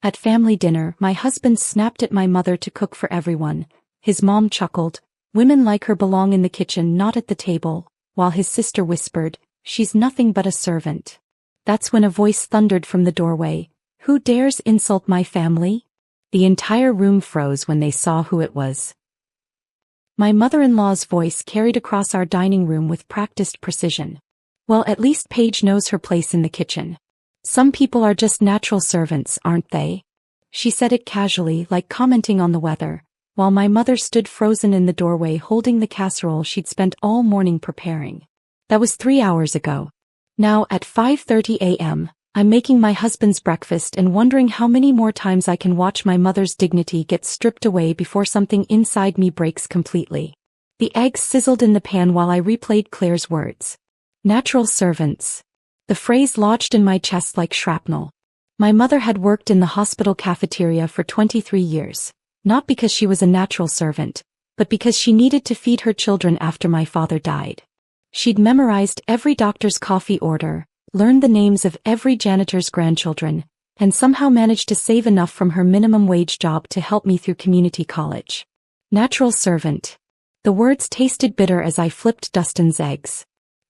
At family dinner, my husband snapped at my mother to cook for everyone. His mom chuckled, "Women like her belong in the kitchen, not at the table," while his sister whispered, "She's nothing but a servant." That's when a voice thundered from the doorway, "Who dares insult my family?" The entire room froze when they saw who it was. My mother-in-law's voice carried across our dining room with practiced precision. "Well, at least Paige knows her place in the kitchen. Some people are just natural servants, aren't they?" She said it casually, like commenting on the weather, while my mother stood frozen in the doorway holding the casserole she'd spent all morning preparing. That was 3 hours ago. Now, at 5:30 a.m., I'm making my husband's breakfast and wondering how many more times I can watch my mother's dignity get stripped away before something inside me breaks completely. The eggs sizzled in the pan while I replayed Claire's words. Natural servants. The phrase lodged in my chest like shrapnel. My mother had worked in the hospital cafeteria for 23 years, not because she was a natural servant, but because she needed to feed her children after my father died. She'd memorized every doctor's coffee order, learned the names of every janitor's grandchildren, and somehow managed to save enough from her minimum wage job to help me through community college. Natural servant. The words tasted bitter as I flipped Dustin's eggs.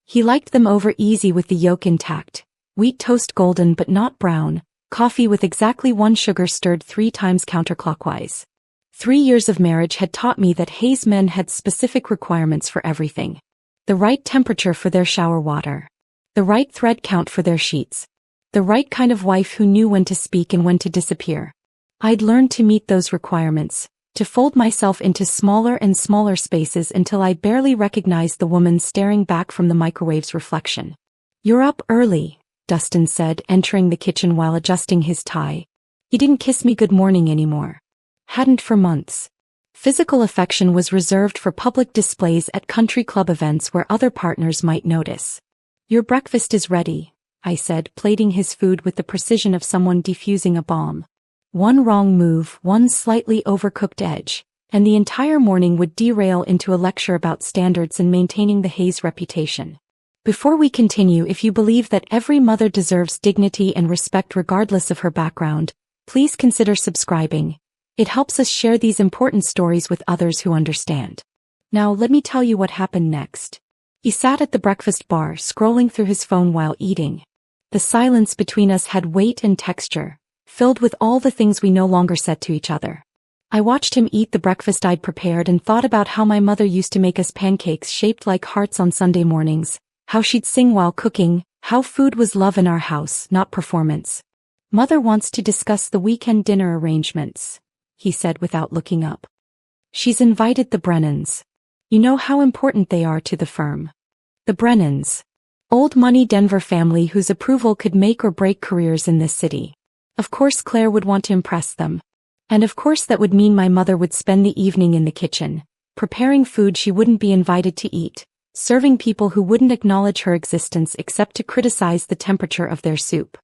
He liked them over easy with the yolk intact, wheat toast golden but not brown, coffee with exactly 1 sugar stirred 3 times counterclockwise. 3 years of marriage had taught me that Hayes men had specific requirements for everything. The right temperature for their shower water. The right thread count for their sheets. The right kind of wife who knew when to speak and when to disappear. I'd learned to meet those requirements, to fold myself into smaller and smaller spaces until I barely recognized the woman staring back from the microwave's reflection. "You're up early," Dustin said, entering the kitchen while adjusting his tie. He didn't kiss me good morning anymore. Hadn't for months. Physical affection was reserved for public displays at country club events where other partners might notice. "Your breakfast is ready," I said, plating his food with the precision of someone defusing a bomb. One wrong move, one slightly overcooked edge, and the entire morning would derail into a lecture about standards and maintaining the Hayes reputation. Before we continue, if you believe that every mother deserves dignity and respect regardless of her background, please consider subscribing. It helps us share these important stories with others who understand. Now let me tell you what happened next. He sat at the breakfast bar, scrolling through his phone while eating. The silence between us had weight and texture, filled with all the things we no longer said to each other. I watched him eat the breakfast I'd prepared and thought about how my mother used to make us pancakes shaped like hearts on Sunday mornings, how she'd sing while cooking, how food was love in our house, not performance. "Mother wants to discuss the weekend dinner arrangements," he said without looking up. "She's invited the Brennans. You know how important they are to the firm." The Brennans. Old money Denver family whose approval could make or break careers in this city. Of course Claire would want to impress them. And of course that would mean my mother would spend the evening in the kitchen, preparing food she wouldn't be invited to eat, serving people who wouldn't acknowledge her existence except to criticize the temperature of their soup.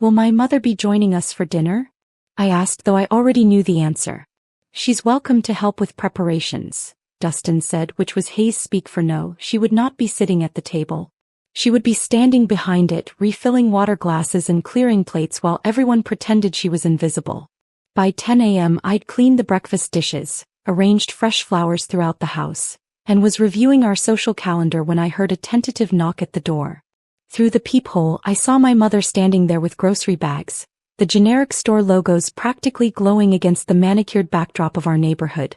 "Will my mother be joining us for dinner?" I asked, though I already knew the answer. "She's welcome to help with preparations," Dustin said, which was Hayes speak for no. She would not be sitting at the table. She would be standing behind it, refilling water glasses and clearing plates while everyone pretended she was invisible. By 10 a.m. I'd cleaned the breakfast dishes, arranged fresh flowers throughout the house, and was reviewing our social calendar when I heard a tentative knock at the door. Through the peephole, I saw my mother standing there with grocery bags, the generic store logos practically glowing against the manicured backdrop of our neighborhood.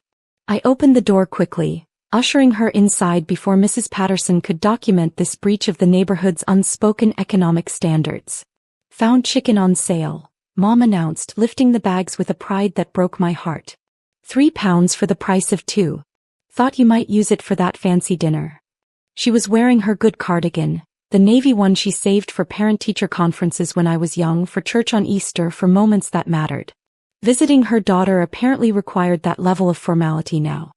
I opened the door quickly, ushering her inside before Mrs. Patterson could document this breach of the neighborhood's unspoken economic standards. "Found chicken on sale," Mom announced, lifting the bags with a pride that broke my heart. £3 for the price of 2. "Thought you might use it for that fancy dinner." She was wearing her good cardigan, the navy one she saved for parent-teacher conferences when I was young, for church on Easter, for moments that mattered. Visiting her daughter apparently required that level of formality now.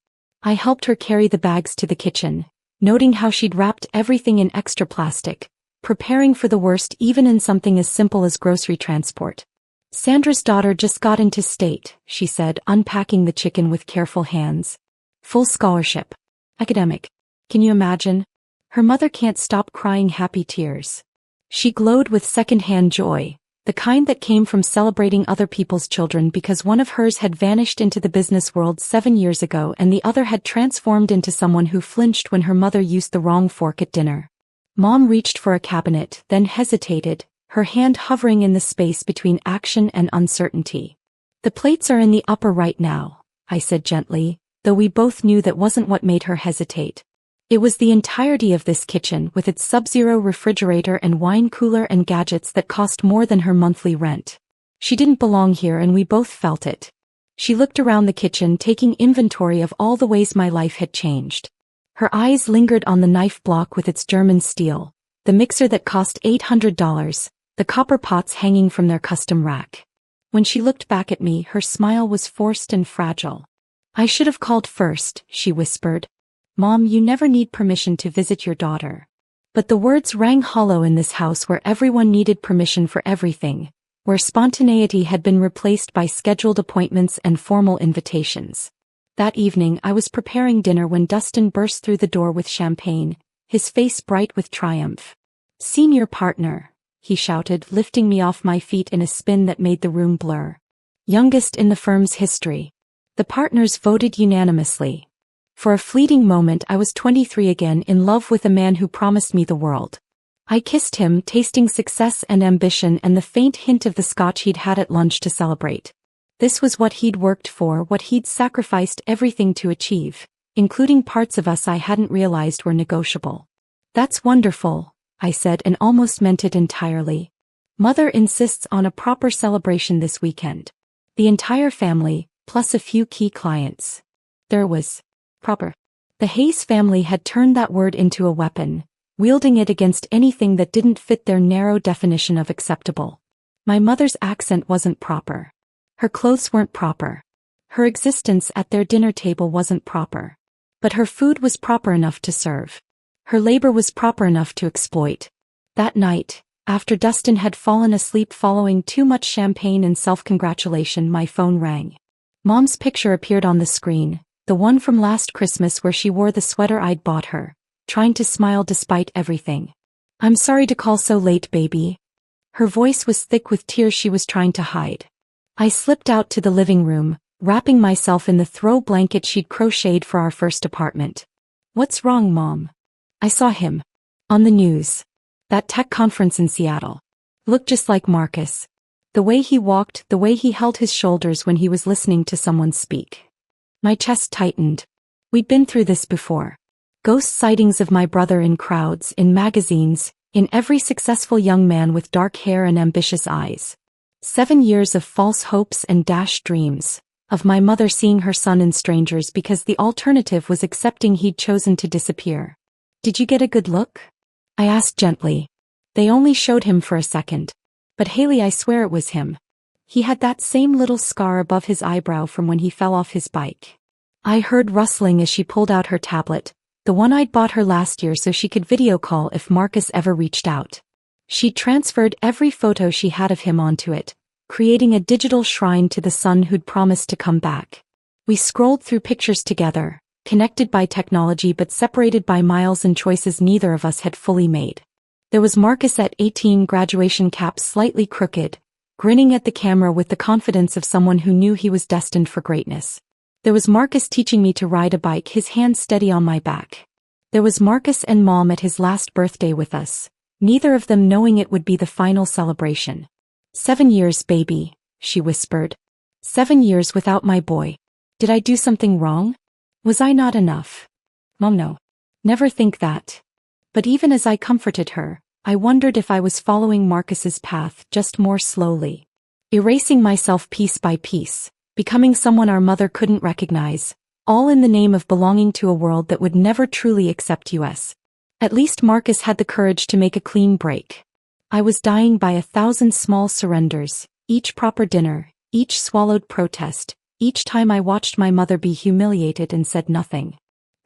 I helped her carry the bags to the kitchen, noting how she'd wrapped everything in extra plastic, preparing for the worst even in something as simple as grocery transport. "Sandra's daughter just got into state," she said, unpacking the chicken with careful hands. "Full scholarship. Academic. Can you imagine? Her mother can't stop crying happy tears." She glowed with second-hand joy, The kind that came from celebrating other people's children because one of hers had vanished into the business world 7 years ago and the other had transformed into someone who flinched when her mother used the wrong fork at dinner. Mom reached for a cabinet, then hesitated, her hand hovering in the space between action and uncertainty. "The plates are in the upper right now," I said gently, though we both knew that wasn't what made her hesitate. It was the entirety of this kitchen with its sub-zero refrigerator and wine cooler and gadgets that cost more than her monthly rent. She didn't belong here and we both felt it. She looked around the kitchen taking inventory of all the ways my life had changed. Her eyes lingered on the knife block with its German steel, the mixer that cost $800, the copper pots hanging from their custom rack. When she looked back at me, her smile was forced and fragile. "I should have called first," she whispered. "Mom, you never need permission to visit your daughter." But the words rang hollow in this house where everyone needed permission for everything, where spontaneity had been replaced by scheduled appointments and formal invitations. That evening I was preparing dinner when Dustin burst through the door with champagne, his face bright with triumph. "Senior partner," he shouted, lifting me off my feet in a spin that made the room blur. "Youngest in the firm's history." The partners voted unanimously. For a fleeting moment I was 23 again, in love with a man who promised me the world. I kissed him, tasting success and ambition and the faint hint of the scotch he'd had at lunch to celebrate. This was what he'd worked for, what he'd sacrificed everything to achieve, including parts of us I hadn't realized were negotiable. "That's wonderful," I said, and almost meant it entirely. "Mother insists on a proper celebration this weekend. The entire family, plus a few key clients." There was proper. The Hayes family had turned that word into a weapon, wielding it against anything that didn't fit their narrow definition of acceptable. My mother's accent wasn't proper. Her clothes weren't proper. Her existence at their dinner table wasn't proper. But her food was proper enough to serve. Her labor was proper enough to exploit. That night, after Dustin had fallen asleep following too much champagne and self-congratulation, my phone rang. Mom's picture appeared on the screen, the one from last Christmas where she wore the sweater I'd bought her, trying to smile despite everything. "I'm sorry to call so late, baby." Her voice was thick with tears she was trying to hide. I slipped out to the living room, wrapping myself in the throw blanket she'd crocheted for our first apartment. "What's wrong, Mom?" "I saw him. On the news. That tech conference in Seattle. Looked just like Marcus. The way he walked, the way he held his shoulders when he was listening to someone speak." My chest tightened. We'd been through this before. Ghost sightings of my brother in crowds, in magazines, in every successful young man with dark hair and ambitious eyes. 7 years of false hopes and dashed dreams, of my mother seeing her son in strangers because the alternative was accepting he'd chosen to disappear. "Did you get a good look?" I asked gently. "They only showed him for a second. But Haley, I swear it was him. He had that same little scar above his eyebrow from when he fell off his bike." I heard rustling as she pulled out her tablet, the one I'd bought her last year so she could video call if Marcus ever reached out. She transferred every photo she had of him onto it, creating a digital shrine to the son who'd promised to come back. We scrolled through pictures together, connected by technology but separated by miles and choices neither of us had fully made. There was Marcus at 18, graduation cap slightly crooked, grinning at the camera with the confidence of someone who knew he was destined for greatness. There was Marcus teaching me to ride a bike, his hand steady on my back. There was Marcus and Mom at his last birthday with us, neither of them knowing it would be the final celebration. 7 years, baby," she whispered. 7 years without my boy. Did I do something wrong? Was I not enough? Mom, no. Never think that. But even as I comforted her, I wondered if I was following Marcus's path, just more slowly. Erasing myself piece by piece, becoming someone our mother couldn't recognize, all in the name of belonging to a world that would never truly accept us. At least Marcus had the courage to make a clean break. I was dying by 1,000 small surrenders, each proper dinner, each swallowed protest, each time I watched my mother be humiliated and said nothing.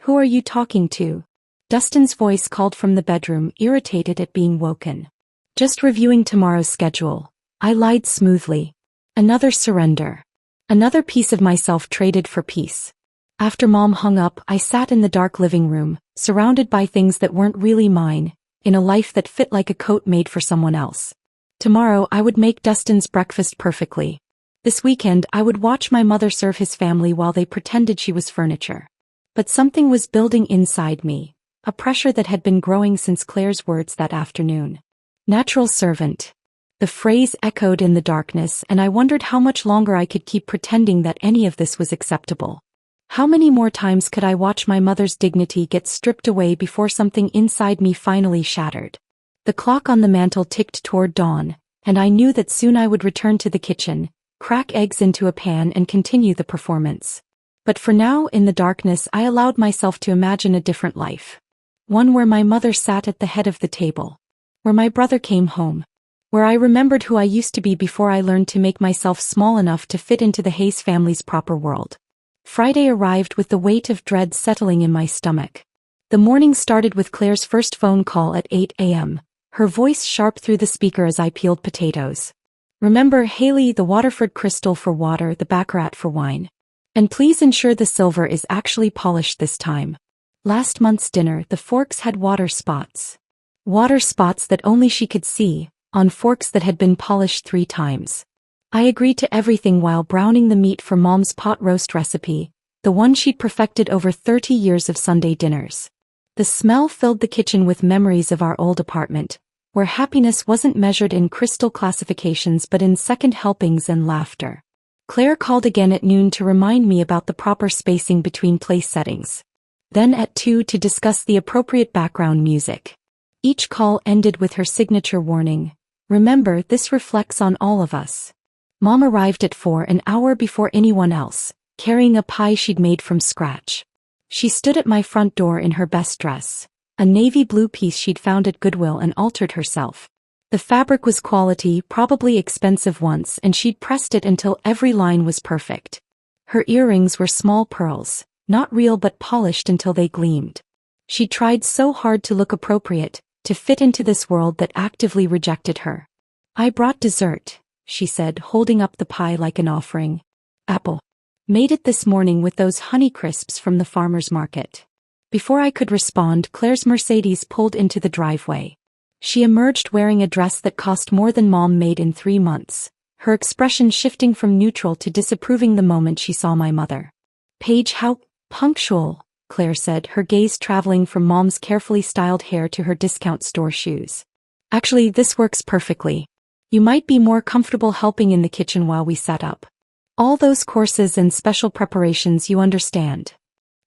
"Who are you talking to?" Dustin's voice called from the bedroom, irritated at being woken. "Just reviewing tomorrow's schedule," I lied smoothly. Another surrender. Another piece of myself traded for peace. After Mom hung up, I sat in the dark living room, surrounded by things that weren't really mine, in a life that fit like a coat made for someone else. Tomorrow I would make Dustin's breakfast perfectly. This weekend I would watch my mother serve his family while they pretended she was furniture. But something was building inside me, a pressure that had been growing since Claire's words that afternoon. Natural servant. The phrase echoed in the darkness, and I wondered how much longer I could keep pretending that any of this was acceptable. How many more times could I watch my mother's dignity get stripped away before something inside me finally shattered? The clock on the mantel ticked toward dawn, and I knew that soon I would return to the kitchen, crack eggs into a pan and continue the performance. But for now, in the darkness, I allowed myself to imagine a different life. One where my mother sat at the head of the table. Where my brother came home. Where I remembered who I used to be before I learned to make myself small enough to fit into the Hayes family's proper world. Friday arrived with the weight of dread settling in my stomach. The morning started with Claire's first phone call at 8 a.m., her voice sharp through the speaker as I peeled potatoes. Remember, Haley, the Waterford crystal for water, the Baccarat for wine. And please ensure the silver is actually polished this time. Last month's dinner, the forks had water spots. Water spots that only she could see, on forks that had been polished 3 times. I agreed to everything while browning the meat for Mom's pot roast recipe, the one she'd perfected over 30 years of Sunday dinners. The smell filled the kitchen with memories of our old apartment, where happiness wasn't measured in crystal classifications but in second helpings and laughter. Claire called again at noon to remind me about the proper spacing between place settings. Then at 2 to discuss the appropriate background music. Each call ended with her signature warning. Remember, this reflects on all of us. Mom arrived at 4, an hour before anyone else, carrying a pie she'd made from scratch. She stood at my front door in her best dress, a navy blue piece she'd found at Goodwill and altered herself. The fabric was quality, probably expensive once, and she'd pressed it until every line was perfect. Her earrings were small pearls, not real but polished until they gleamed. She tried so hard to look appropriate, to fit into this world that actively rejected her. I brought dessert, she said, holding up the pie like an offering. Apple. Made it this morning with those Honey Crisps from the farmer's market. Before I could respond, Claire's Mercedes pulled into the driveway. She emerged wearing a dress that cost more than Mom made in 3 months, her expression shifting from neutral to disapproving the moment she saw my mother. Paige, how punctual, Claire said, her gaze traveling from Mom's carefully styled hair to her discount store shoes. Actually, this works perfectly. You might be more comfortable helping in the kitchen while we set up. All those courses and special preparations, you understand.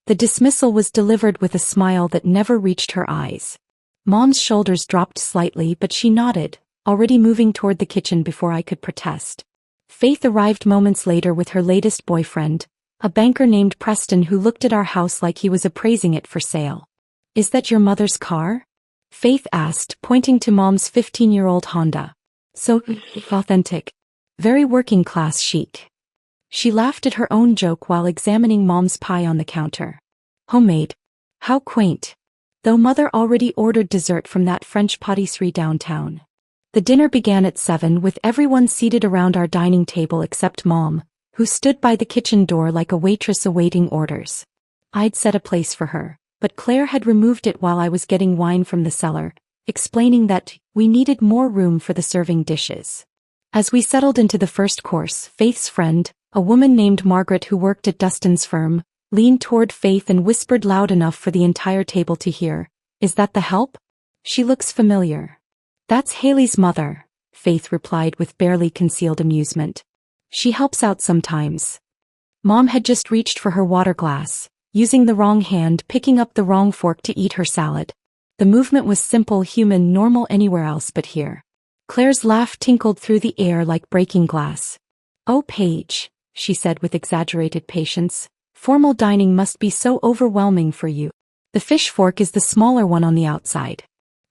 The dismissal was delivered with a smile that never reached her eyes. Mom's shoulders dropped slightly, but she nodded, already moving toward the kitchen before I could protest. Faith arrived moments later with her latest boyfriend, a banker named Preston who looked at our house like he was appraising it for sale. Is that your mother's car? Faith asked, pointing to Mom's 15-year-old Honda. So authentic. Very working class chic. She laughed at her own joke while examining Mom's pie on the counter. Homemade. How quaint. Though Mother already ordered dessert from that French patisserie downtown. The dinner began at 7 with everyone seated around our dining table except Mom, who stood by the kitchen door like a waitress awaiting orders. I'd set a place for her, but Claire had removed it while I was getting wine from the cellar, explaining that we needed more room for the serving dishes. As we settled into the first course, Faith's friend, a woman named Margaret who worked at Dustin's firm, leaned toward Faith and whispered loud enough for the entire table to hear, "Is that the help? She looks familiar." "That's Haley's mother," Faith replied with barely concealed amusement. "She helps out sometimes." Mom had just reached for her water glass, using the wrong hand, picking up the wrong fork to eat her salad. The movement was simple, human, normal anywhere else but here. Claire's laugh tinkled through the air like breaking glass. "Oh, Paige," she said with exaggerated patience, "formal dining must be so overwhelming for you. The fish fork is the smaller one on the outside.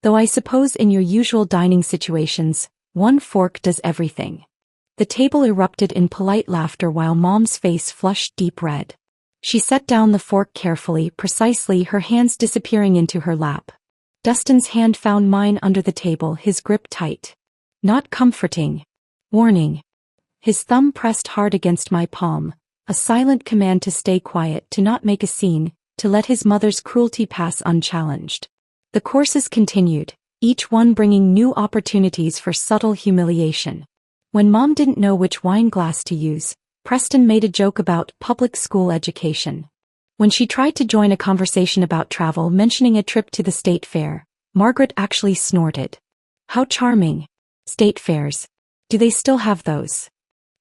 Though I suppose in your usual dining situations, one fork does everything." The table erupted in polite laughter while Mom's face flushed deep red. She set down the fork carefully, precisely, her hands disappearing into her lap. Dustin's hand found mine under the table, his grip tight. Not comforting. Warning. His thumb pressed hard against my palm, a silent command to stay quiet, to not make a scene, to let his mother's cruelty pass unchallenged. The courses continued, each one bringing new opportunities for subtle humiliation. When Mom didn't know which wine glass to use, Preston made a joke about public school education. When she tried to join a conversation about travel, mentioning a trip to the state fair, Margaret actually snorted. How charming. State fairs. Do they still have those?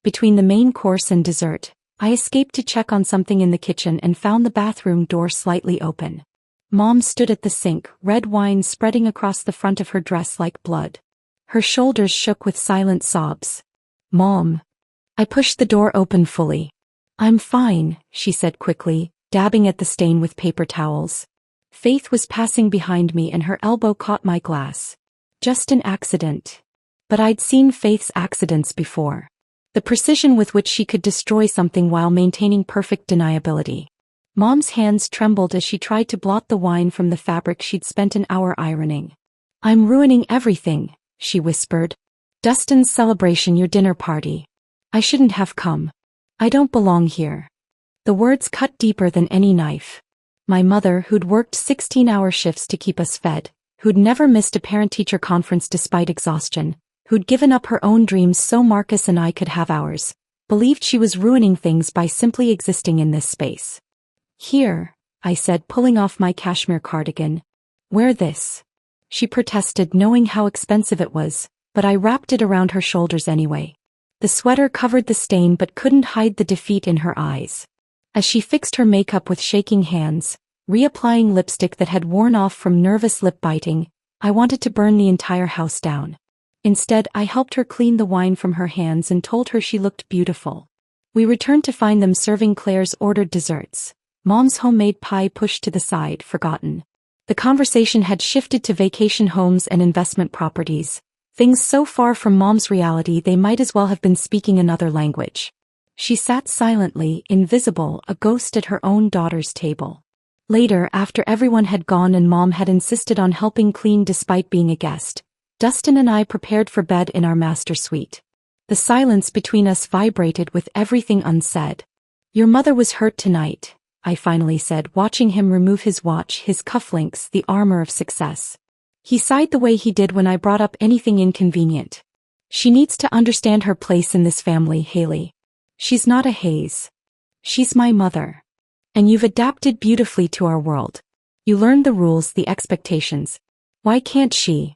Between the main course and dessert, I escaped to check on something in the kitchen and found the bathroom door slightly open. Mom stood at the sink, red wine spreading across the front of her dress like blood. Her shoulders shook with silent sobs. Mom. I pushed the door open fully. I'm fine, she said quickly, dabbing at the stain with paper towels. Faith was passing behind me and her elbow caught my glass. Just an accident. But I'd seen Faith's accidents before. The precision with which she could destroy something while maintaining perfect deniability. Mom's hands trembled as she tried to blot the wine from the fabric she'd spent an hour ironing. I'm ruining everything, she whispered. Dustin's celebration, your dinner party. I shouldn't have come. I don't belong here. The words cut deeper than any knife. My mother, who'd worked 16-hour shifts to keep us fed, who'd never missed a parent-teacher conference despite exhaustion, who'd given up her own dreams so Marcus and I could have ours, believed she was ruining things by simply existing in this space. Here, I said, pulling off my cashmere cardigan. Wear this. She protested, knowing how expensive it was, but I wrapped it around her shoulders anyway. The sweater covered the stain but couldn't hide the defeat in her eyes. As she fixed her makeup with shaking hands, reapplying lipstick that had worn off from nervous lip biting, I wanted to burn the entire house down. Instead, I helped her clean the wine from her hands and told her she looked beautiful. We returned to find them serving Claire's ordered desserts. Mom's homemade pie pushed to the side, forgotten. The conversation had shifted to vacation homes and investment properties. Things so far from Mom's reality they might as well have been speaking another language. She sat silently, invisible, a ghost at her own daughter's table. Later, after everyone had gone and Mom had insisted on helping clean despite being a guest, Dustin and I prepared for bed in our master suite. The silence between us vibrated with everything unsaid. Your mother was hurt tonight, I finally said, watching him remove his watch, his cufflinks, the armor of success. He sighed the way he did when I brought up anything inconvenient. She needs to understand her place in this family, Haley. She's not a Hayes. She's my mother. And you've adapted beautifully to our world. You learned the rules, the expectations. Why can't she?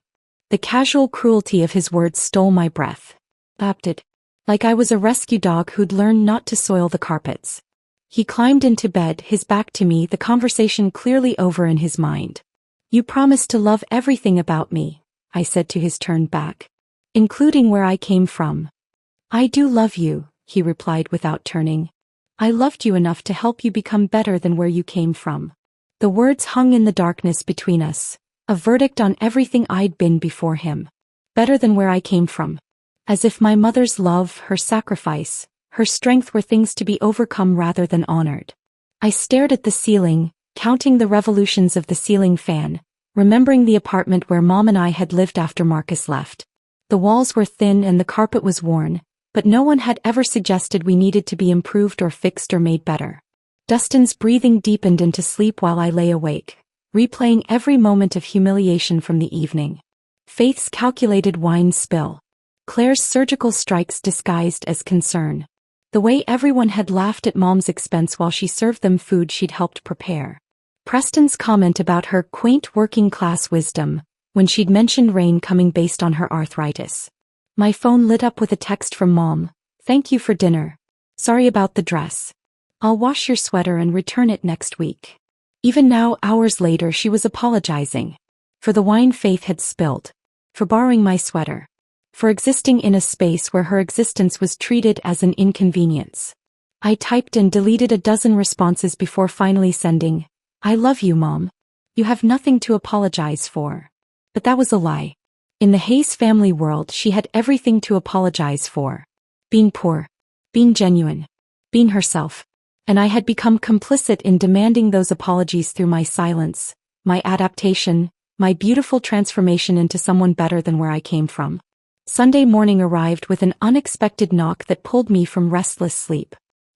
The casual cruelty of his words stole my breath. Adapted. Like I was a rescue dog who'd learned not to soil the carpets. He climbed into bed, his back to me, the conversation clearly over in his mind. You promised to love everything about me, I said to his turned back. Including where I came from. I do love you, he replied without turning. I loved you enough to help you become better than where you came from. The words hung in the darkness between us, a verdict on everything I'd been before him. Better than where I came from. As if my mother's love, her sacrifice, her strength were things to be overcome rather than honored. I stared at the ceiling, counting the revolutions of the ceiling fan, remembering the apartment where Mom and I had lived after Marcus left. The walls were thin and the carpet was worn, but no one had ever suggested we needed to be improved or fixed or made better. Dustin's breathing deepened into sleep while I lay awake, replaying every moment of humiliation from the evening. Faith's calculated wine spill. Claire's surgical strikes disguised as concern. The way everyone had laughed at Mom's expense while she served them food she'd helped prepare. Preston's comment about her quaint working-class wisdom, when she'd mentioned rain coming based on her arthritis. My phone lit up with a text from Mom. Thank you for dinner. Sorry about the dress. I'll wash your sweater and return it next week. Even now, hours later, she was apologizing. For the wine Faith had spilled. For borrowing my sweater. For existing in a space where her existence was treated as an inconvenience. I typed and deleted a dozen responses before finally sending, I love you, Mom. You have nothing to apologize for. But that was a lie. In the Hayes family world, she had everything to apologize for. Being poor. Being genuine. Being herself. And I had become complicit in demanding those apologies through my silence, my adaptation, my beautiful transformation into someone better than where I came from. Sunday morning arrived with an unexpected knock that pulled me from restless sleep.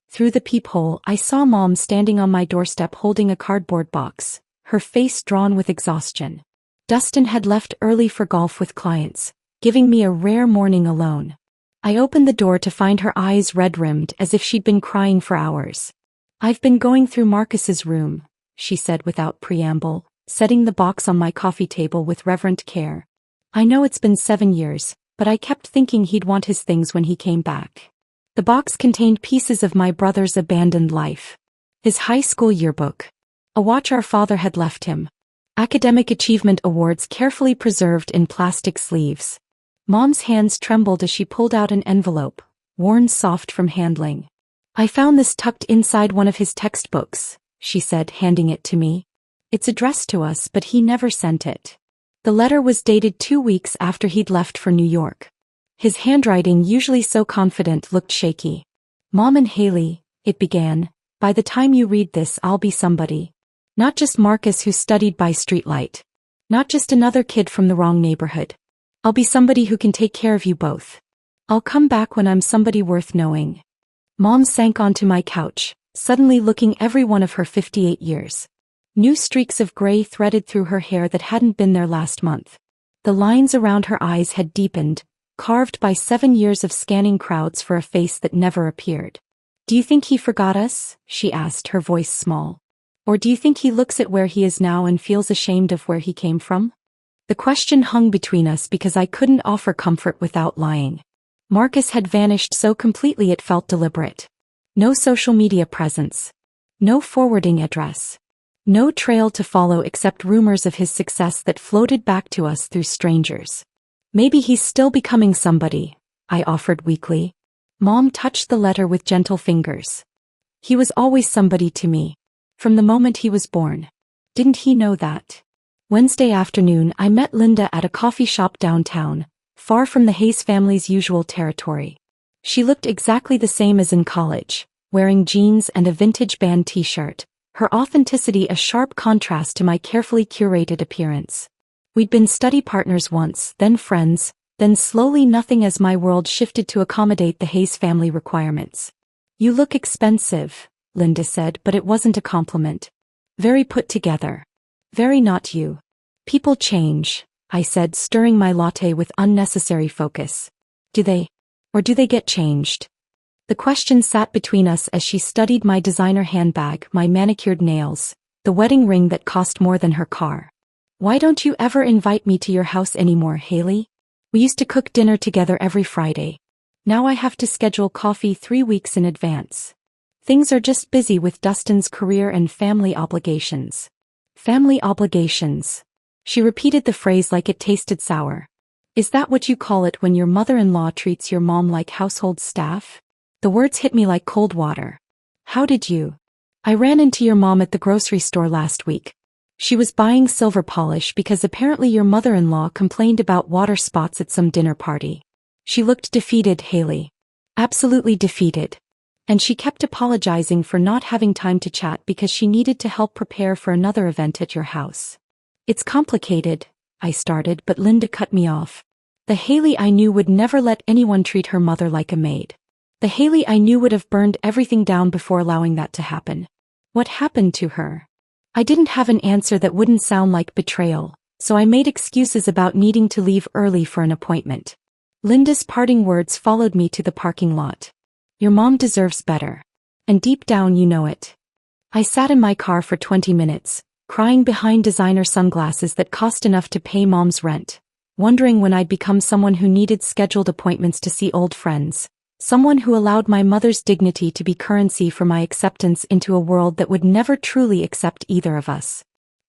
Through the peephole, I saw Mom standing on my doorstep holding a cardboard box, her face drawn with exhaustion. Dustin had left early for golf with clients, giving me a rare morning alone. I opened the door to find her eyes red-rimmed as if she'd been crying for hours. "I've been going through Marcus's room," she said without preamble, setting the box on my coffee table with reverent care. "I know it's been 7 years, but I kept thinking he'd want his things when he came back." The box contained pieces of my brother's abandoned life. His high school yearbook. A watch our father had left him. Academic achievement awards carefully preserved in plastic sleeves. Mom's hands trembled as she pulled out an envelope, worn soft from handling. "I found this tucked inside one of his textbooks," she said, handing it to me. "It's addressed to us, but he never sent it." The letter was dated 2 weeks after he'd left for New York. His handwriting, usually so confident, looked shaky. "Mom and Haley," it began, "by the time you read this I'll be somebody. Not just Marcus who studied by streetlight. Not just another kid from the wrong neighborhood. I'll be somebody who can take care of you both. I'll come back when I'm somebody worth knowing." Mom sank onto my couch, suddenly looking every one of her 58 years. New streaks of gray threaded through her hair that hadn't been there last month. The lines around her eyes had deepened, carved by 7 years of scanning crowds for a face that never appeared. "Do you think he forgot us?" she asked, her voice small. "Or do you think he looks at where he is now and feels ashamed of where he came from?" The question hung between us because I couldn't offer comfort without lying. Marcus had vanished so completely it felt deliberate. No social media presence. No forwarding address. No trail to follow except rumors of his success that floated back to us through strangers. "Maybe he's still becoming somebody," I offered weakly. Mom touched the letter with gentle fingers. "He was always somebody to me. From the moment he was born. Didn't he know that?" Wednesday afternoon I met Linda at a coffee shop downtown, far from the Hayes family's usual territory. She looked exactly the same as in college, wearing jeans and a vintage band t-shirt, her authenticity a sharp contrast to my carefully curated appearance. We'd been study partners once, then friends, then slowly nothing as my world shifted to accommodate the Hayes family requirements. "You look expensive," Linda said, but it wasn't a compliment. "Very put together. Very not you." "People change," I said, stirring my latte with unnecessary focus. "Do they? Or do they get changed?" The question sat between us as she studied my designer handbag, my manicured nails, the wedding ring that cost more than her car. "Why don't you ever invite me to your house anymore, Haley? We used to cook dinner together every Friday. Now I have to schedule coffee 3 weeks in advance. Things are just busy with Dustin's career and family obligations." "Family obligations." She repeated the phrase like it tasted sour. "Is that what you call it when your mother-in-law treats your mom like household staff?" The words hit me like cold water. "How did you?" "I ran into your mom at the grocery store last week. She was buying silver polish because apparently your mother-in-law complained about water spots at some dinner party. She looked defeated, Haley. Absolutely defeated. And she kept apologizing for not having time to chat because she needed to help prepare for another event at your house." "It's complicated," I started, but Linda cut me off. "The Haley I knew would never let anyone treat her mother like a maid. The Haley I knew would have burned everything down before allowing that to happen." "What happened to her?" I didn't have an answer that wouldn't sound like betrayal, so I made excuses about needing to leave early for an appointment. Linda's parting words followed me to the parking lot. "Your mom deserves better. And deep down you know it." I sat in my car for 20 minutes, crying behind designer sunglasses that cost enough to pay Mom's rent, wondering when I'd become someone who needed scheduled appointments to see old friends, someone who allowed my mother's dignity to be currency for my acceptance into a world that would never truly accept either of us.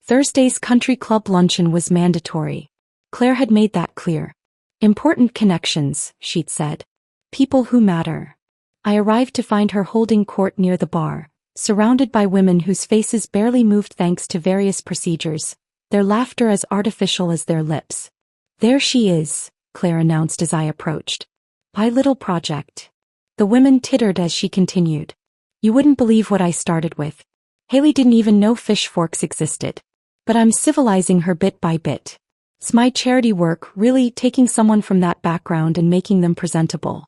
Thursday's country club luncheon was mandatory. Claire had made that clear. "Important connections," she'd said. "People who matter." I arrived to find her holding court near the bar, surrounded by women whose faces barely moved thanks to various procedures, their laughter as artificial as their lips. "There she is," Claire announced as I approached. "My little project." The women tittered as she continued. "You wouldn't believe what I started with. Haley didn't even know fish forks existed. But I'm civilizing her bit by bit. It's my charity work, really, taking someone from that background and making them presentable."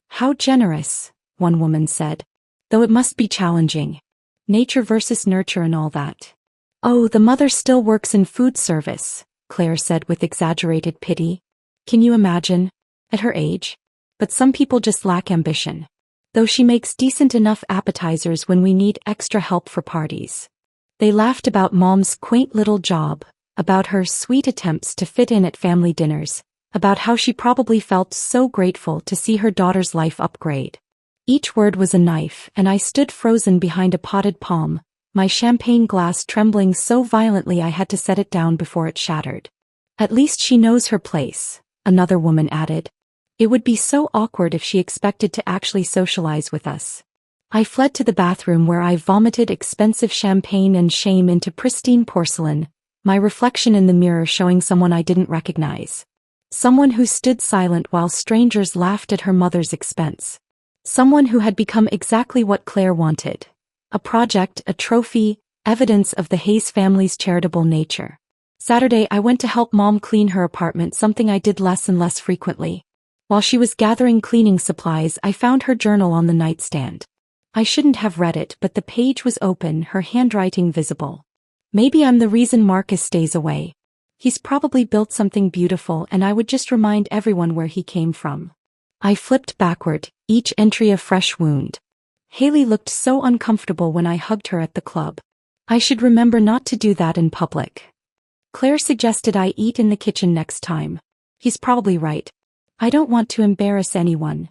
"How generous," one woman said. "Though it must be challenging. Nature versus nurture and all that." "Oh, the mother still works in food service," Claire said with exaggerated pity. Can you imagine? At her age? But some people just lack ambition. Though she makes decent enough appetizers when we need extra help for parties. They laughed about Mom's quaint little job, about her sweet attempts to fit in at family dinners, about how she probably felt so grateful to see her daughter's life upgrade. Each word was a knife, and I stood frozen behind a potted palm, my champagne glass trembling so violently I had to set it down before it shattered. At least she knows her place, another woman added. It would be so awkward if she expected to actually socialize with us. I fled to the bathroom where I vomited expensive champagne and shame into pristine porcelain, my reflection in the mirror showing someone I didn't recognize. Someone who stood silent while strangers laughed at her mother's expense. Someone who had become exactly what Claire wanted. A project, a trophy, evidence of the Hayes family's charitable nature. Saturday I went to help Mom clean her apartment, something I did less and less frequently. While she was gathering cleaning supplies, I found her journal on the nightstand. I shouldn't have read it, but the page was open, her handwriting visible. Maybe I'm the reason Marcus stays away. He's probably built something beautiful and I would just remind everyone where he came from. I flipped backward, each entry a fresh wound. Haley looked so uncomfortable when I hugged her at the club. I should remember not to do that in public. Claire suggested I eat in the kitchen next time. He's probably right. I don't want to embarrass anyone.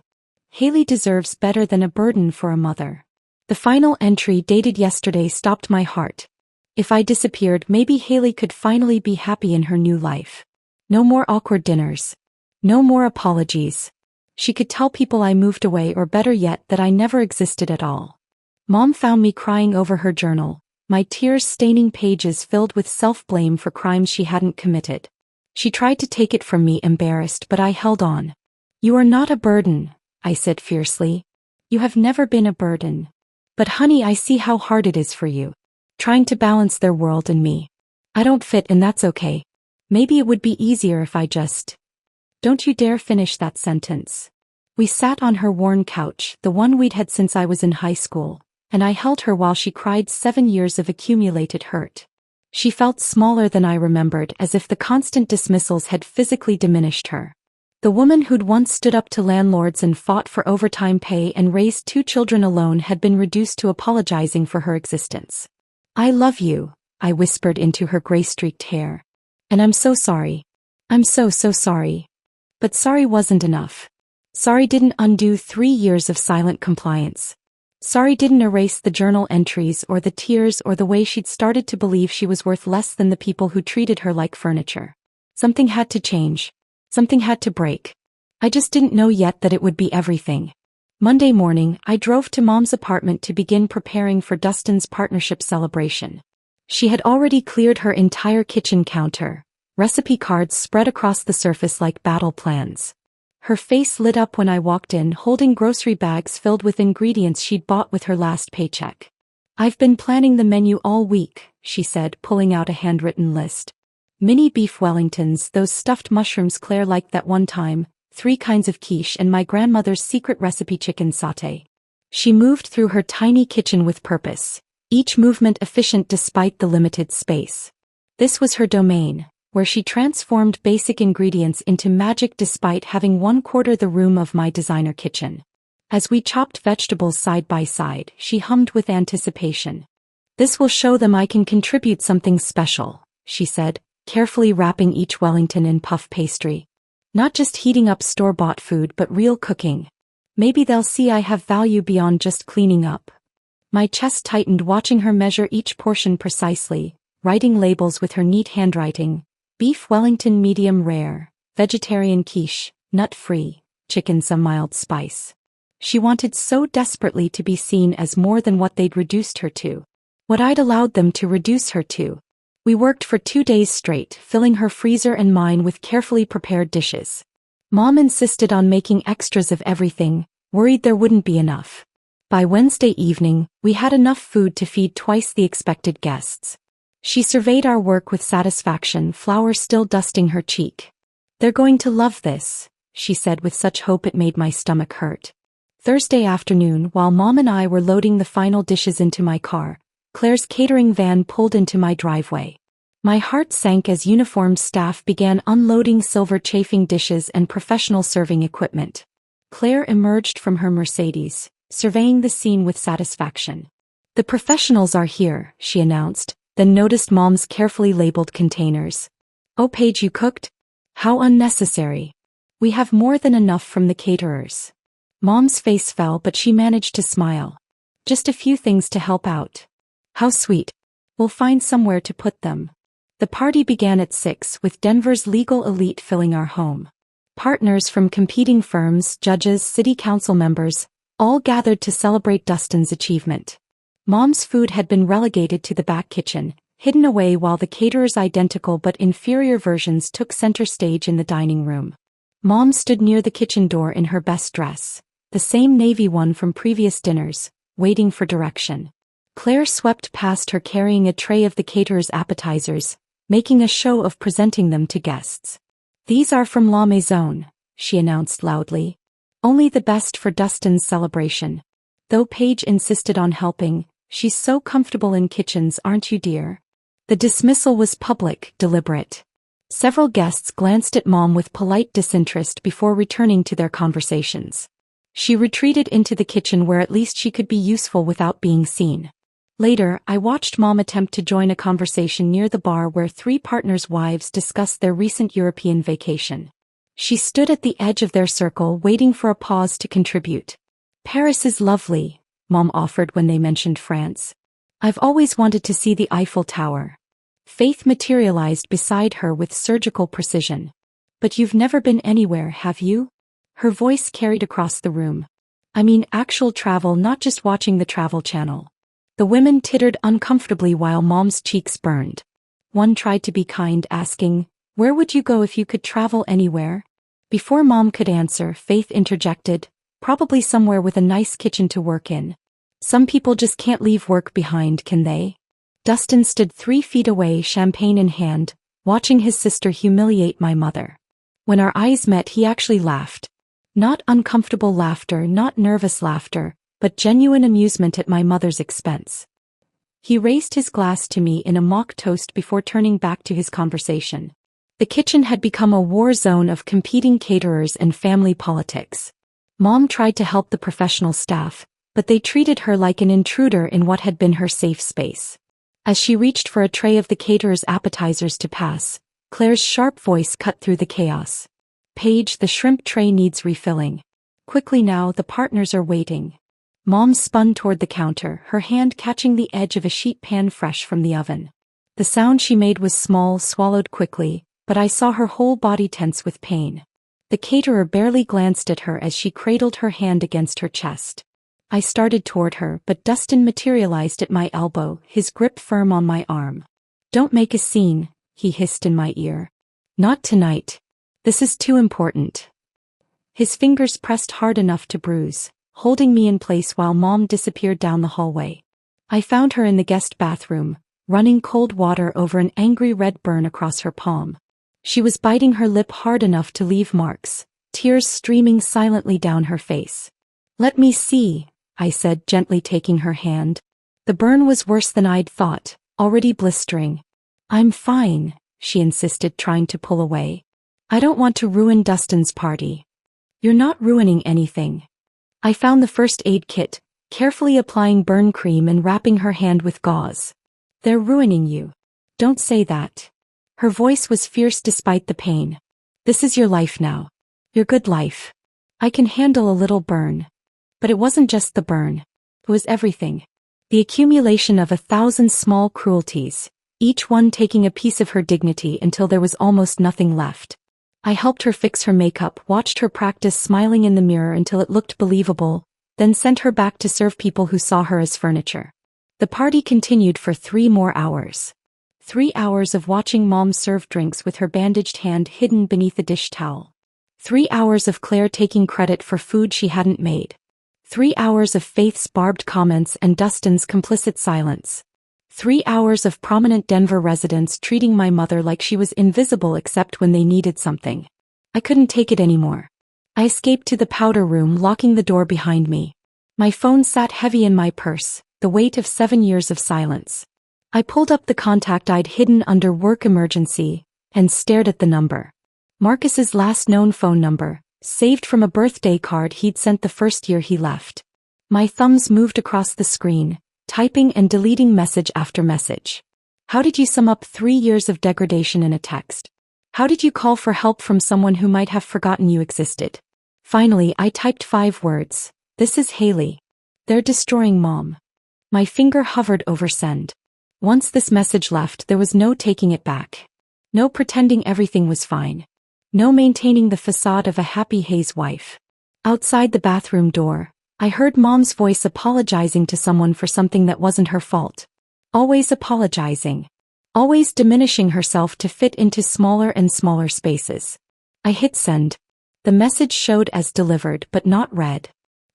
Haley deserves better than a burden for a mother. The final entry dated yesterday stopped my heart. If I disappeared, maybe Haley could finally be happy in her new life. No more awkward dinners. No more apologies. She could tell people I moved away, or better yet, that I never existed at all. Mom found me crying over her journal, my tears staining pages filled with self-blame for crimes she hadn't committed. She tried to take it from me, embarrassed, but I held on. You are not a burden, I said fiercely. You have never been a burden. But honey, I see how hard it is for you. Trying to balance their world and me. I don't fit, and that's okay. Maybe it would be easier if I just... Don't you dare finish that sentence. We sat on her worn couch, the one we'd had since I was in high school, and I held her while she cried 7 years of accumulated hurt. She felt smaller than I remembered, as if the constant dismissals had physically diminished her. The woman who'd once stood up to landlords and fought for overtime pay and raised 2 children alone had been reduced to apologizing for her existence. I love you, I whispered into her gray-streaked hair. And I'm so sorry. I'm so sorry. But sorry wasn't enough. Sorry didn't undo 3 years of silent compliance. Sorry didn't erase the journal entries or the tears or the way she'd started to believe she was worth less than the people who treated her like furniture. Something had to change. Something had to break. I just didn't know yet that it would be everything. Monday morning, I drove to Mom's apartment to begin preparing for Dustin's partnership celebration. She had already cleared her entire kitchen counter, recipe cards spread across the surface like battle plans. Her face lit up when I walked in, holding grocery bags filled with ingredients she'd bought with her last paycheck. I've been planning the menu all week, she said, pulling out a handwritten list. Mini beef Wellingtons, those stuffed mushrooms Claire liked that one time, 3 kinds of quiche, and my grandmother's secret recipe chicken sauté. She moved through her tiny kitchen with purpose, each movement efficient despite the limited space. This was her domain, where she transformed basic ingredients into magic despite having 1/4 the room of my designer kitchen. As we chopped vegetables side by side, she hummed with anticipation. This will show them I can contribute something special, she said, carefully wrapping each Wellington in puff pastry. Not just heating up store-bought food but real cooking. Maybe they'll see I have value beyond just cleaning up. My chest tightened watching her measure each portion precisely, writing labels with her neat handwriting. Beef Wellington medium rare, vegetarian quiche, nut-free, chicken some mild spice. She wanted so desperately to be seen as more than what they'd reduced her to. What I'd allowed them to reduce her to. We worked for 2 days straight, filling her freezer and mine with carefully prepared dishes. Mom insisted on making extras of everything, worried there wouldn't be enough. By Wednesday evening, we had enough food to feed twice the expected guests. She surveyed our work with satisfaction, flour still dusting her cheek. They're going to love this, she said with such hope it made my stomach hurt. Thursday afternoon, while Mom and I were loading the final dishes into my car, Claire's catering van pulled into my driveway. My heart sank as uniformed staff began unloading silver chafing dishes and professional serving equipment. Claire emerged from her Mercedes, surveying the scene with satisfaction. "The professionals are here," she announced, then noticed Mom's carefully labeled containers. "Oh, Paige, you cooked? How unnecessary. We have more than enough from the caterers." Mom's face fell, but she managed to smile. "Just a few things to help out." "How sweet. We'll find somewhere to put them." The party began at 6, with Denver's legal elite filling our home. Partners from competing firms, judges, city council members, all gathered to celebrate Dustin's achievement. Mom's food had been relegated to the back kitchen, hidden away, while the caterer's identical but inferior versions took center stage in the dining room. Mom stood near the kitchen door in her best dress, the same navy one from previous dinners, waiting for direction. Claire swept past her carrying a tray of the caterer's appetizers, making a show of presenting them to guests. "These are from La Maison," she announced loudly. "Only the best for Dustin's celebration." Though Paige insisted on helping, "She's so comfortable in kitchens, aren't you, dear?" The dismissal was public, deliberate. Several guests glanced at Mom with polite disinterest before returning to their conversations. She retreated into the kitchen where at least she could be useful without being seen. Later, I watched Mom attempt to join a conversation near the bar where 3 partners' wives discussed their recent European vacation. She stood at the edge of their circle, waiting for a pause to contribute. "Paris is lovely," Mom offered when they mentioned France. "I've always wanted to see the Eiffel Tower." Faith materialized beside her with surgical precision. "But you've never been anywhere, have you?" Her voice carried across the room. "I mean actual travel, not just watching the Travel Channel." The women tittered uncomfortably while Mom's cheeks burned. One tried to be kind, asking, "Where would you go if you could travel anywhere?" Before Mom could answer, Faith interjected, "Probably somewhere with a nice kitchen to work in. Some people just can't leave work behind, can they?" Dustin stood 3 feet away, champagne in hand, watching his sister humiliate my mother. When our eyes met, he actually laughed. Not uncomfortable laughter, not nervous laughter, but genuine amusement at my mother's expense. He raised his glass to me in a mock toast before turning back to his conversation. The kitchen had become a war zone of competing caterers and family politics. Mom tried to help the professional staff, but they treated her like an intruder in what had been her safe space. As she reached for a tray of the caterer's appetizers to pass, Claire's sharp voice cut through the chaos. "Paige, the shrimp tray needs refilling. Quickly now, the partners are waiting." Mom spun toward the counter, her hand catching the edge of a sheet pan fresh from the oven. The sound she made was small, swallowed quickly, but I saw her whole body tense with pain. The caterer barely glanced at her as she cradled her hand against her chest. I started toward her, but Dustin materialized at my elbow, his grip firm on my arm. "Don't make a scene," he hissed in my ear. "Not tonight. This is too important." His fingers pressed hard enough to bruise, holding me in place while Mom disappeared down the hallway. I found her in the guest bathroom, running cold water over an angry red burn across her palm. She was biting her lip hard enough to leave marks, tears streaming silently down her face. "Let me see," I said, gently taking her hand. The burn was worse than I'd thought, already blistering. "I'm fine," she insisted, trying to pull away. "I don't want to ruin Dustin's party." "You're not ruining anything." I found the first aid kit, carefully applying burn cream and wrapping her hand with gauze. "They're ruining you." "Don't say that." Her voice was fierce despite the pain. "This is your life now. Your good life. I can handle a little burn." But it wasn't just the burn. It was everything. The accumulation of 1,000 small cruelties, each one taking a piece of her dignity until there was almost nothing left. I helped her fix her makeup, watched her practice smiling in the mirror until it looked believable, then sent her back to serve people who saw her as furniture. The party continued for 3 more hours. 3 hours of watching Mom serve drinks with her bandaged hand hidden beneath a dish towel. 3 hours of Claire taking credit for food she hadn't made. 3 hours of Faith's barbed comments and Dustin's complicit silence. 3 hours of prominent Denver residents treating my mother like she was invisible except when they needed something. I couldn't take it anymore. I escaped to the powder room, locking the door behind me. My phone sat heavy in my purse, the weight of 7 years of silence. I pulled up the contact I'd hidden under work emergency and stared at the number. Marcus's last known phone number, saved from a birthday card he'd sent the first year he left. My thumbs moved across the screen, typing and deleting message after message. How did you sum up 3 years of degradation in a text? How did you call for help from someone who might have forgotten you existed? Finally, I typed 5 words. This is Haley. They're destroying Mom. My finger hovered over send. Once this message left, there was no taking it back. No pretending everything was fine. No maintaining the facade of a happy Hayes wife. Outside the bathroom door, I heard Mom's voice apologizing to someone for something that wasn't her fault. Always apologizing. Always diminishing herself to fit into smaller and smaller spaces. I hit send. The message showed as delivered but not read.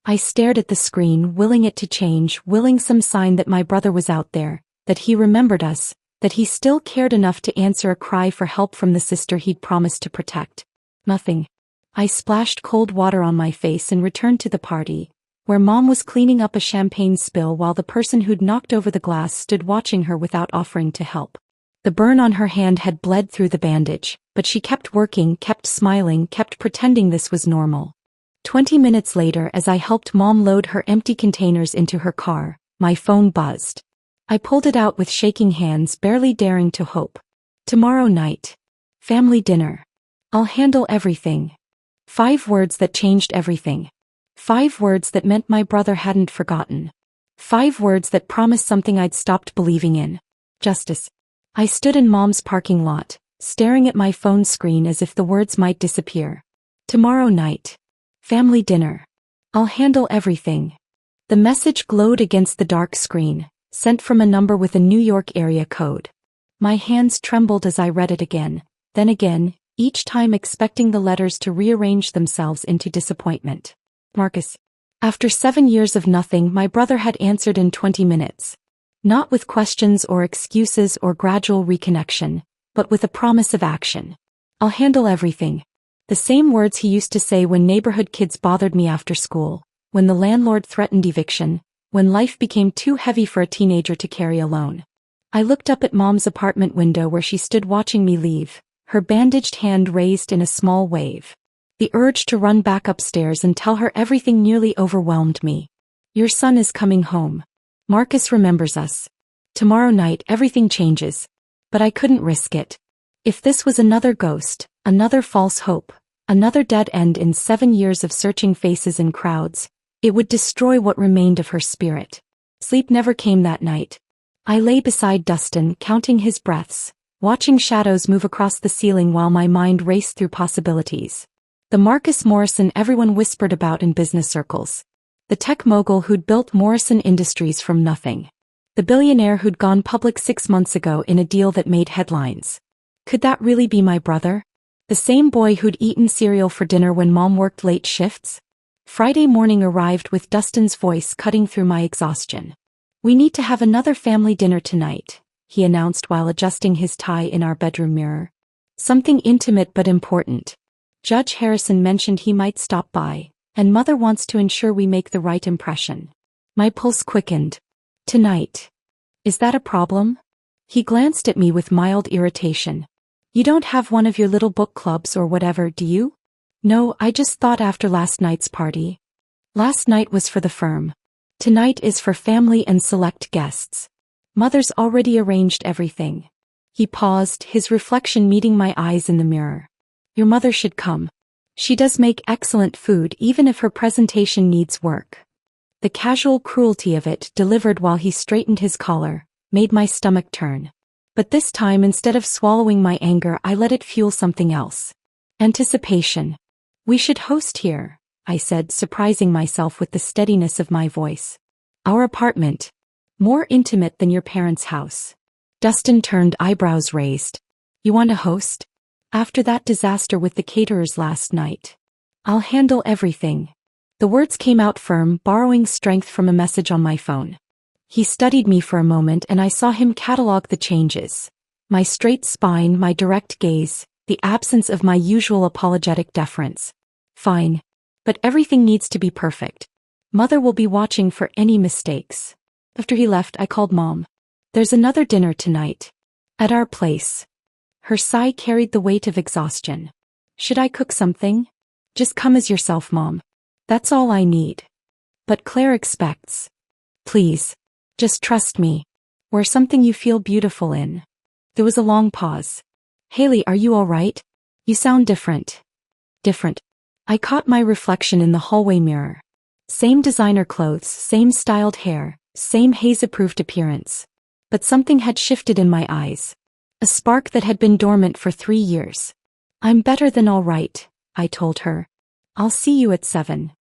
I stared at the screen, willing it to change, willing some sign that my brother was out there, that he remembered us, that he still cared enough to answer a cry for help from the sister he'd promised to protect. Nothing. I splashed cold water on my face and returned to the party, where Mom was cleaning up a champagne spill while the person who'd knocked over the glass stood watching her without offering to help. The burn on her hand had bled through the bandage, but she kept working, kept smiling, kept pretending this was normal. 20 minutes later, as I helped Mom load her empty containers into her car, my phone buzzed. I pulled it out with shaking hands, barely daring to hope. Tomorrow night. Family dinner. I'll handle everything. 5 words that changed everything. 5 words that meant my brother hadn't forgotten. 5 words that promised something I'd stopped believing in. Justice. I stood in Mom's parking lot, staring at my phone screen as if the words might disappear. Tomorrow night. Family dinner. I'll handle everything. The message glowed against the dark screen, sent from a number with a New York area code. My hands trembled as I read it again, then again, each time expecting the letters to rearrange themselves into disappointment. Marcus. After 7 years of nothing, my brother had answered in 20 minutes. Not with questions or excuses or gradual reconnection, but with a promise of action. I'll handle everything. The same words he used to say when neighborhood kids bothered me after school, when the landlord threatened eviction, when life became too heavy for a teenager to carry alone. I looked up at Mom's apartment window where she stood watching me leave, her bandaged hand raised in a small wave. The urge to run back upstairs and tell her everything nearly overwhelmed me. Your son is coming home. Marcus remembers us. Tomorrow night everything changes. But I couldn't risk it. If this was another ghost, another false hope, another dead end in 7 years of searching faces in crowds, it would destroy what remained of her spirit. Sleep never came that night. I lay beside Dustin, counting his breaths, watching shadows move across the ceiling while my mind raced through possibilities. The Marcus Morrison everyone whispered about in business circles. The tech mogul who'd built Morrison Industries from nothing. The billionaire who'd gone public 6 months ago in a deal that made headlines. Could that really be my brother? The same boy who'd eaten cereal for dinner when Mom worked late shifts? Friday morning arrived with Dustin's voice cutting through my exhaustion. We need to have another family dinner tonight, he announced while adjusting his tie in our bedroom mirror. Something intimate but important. Judge Harrison mentioned he might stop by, and Mother wants to ensure we make the right impression. My pulse quickened. Tonight. Is that a problem? He glanced at me with mild irritation. You don't have one of your little book clubs or whatever, do you? No, I just thought after last night's party. Last night was for the firm. Tonight is for family and select guests. Mother's already arranged everything. He paused, his reflection meeting my eyes in the mirror. Your mother should come. She does make excellent food even if her presentation needs work. The casual cruelty of it, delivered while he straightened his collar, made my stomach turn. But this time, instead of swallowing my anger, I let it fuel something else. Anticipation. We should host here, I said, surprising myself with the steadiness of my voice. Our apartment. More intimate than your parents' house. Dustin turned, eyebrows raised. You want to host? After that disaster with the caterers last night. I'll handle everything. The words came out firm, borrowing strength from a message on my phone. He studied me for a moment and I saw him catalog the changes. My straight spine, my direct gaze, the absence of my usual apologetic deference. Fine. But everything needs to be perfect. Mother will be watching for any mistakes. After he left, I called Mom. There's another dinner tonight. At our place. Her sigh carried the weight of exhaustion. Should I cook something? Just come as yourself, Mom. That's all I need. But Claire expects. Please. Just trust me. Wear something you feel beautiful in. There was a long pause. Haley, are you all right? You sound different. Different. I caught my reflection in the hallway mirror. Same designer clothes, same styled hair, same haze-approved appearance. But something had shifted in my eyes. A spark that had been dormant for 3 years. I'm better than all right, I told her. I'll see you at 7.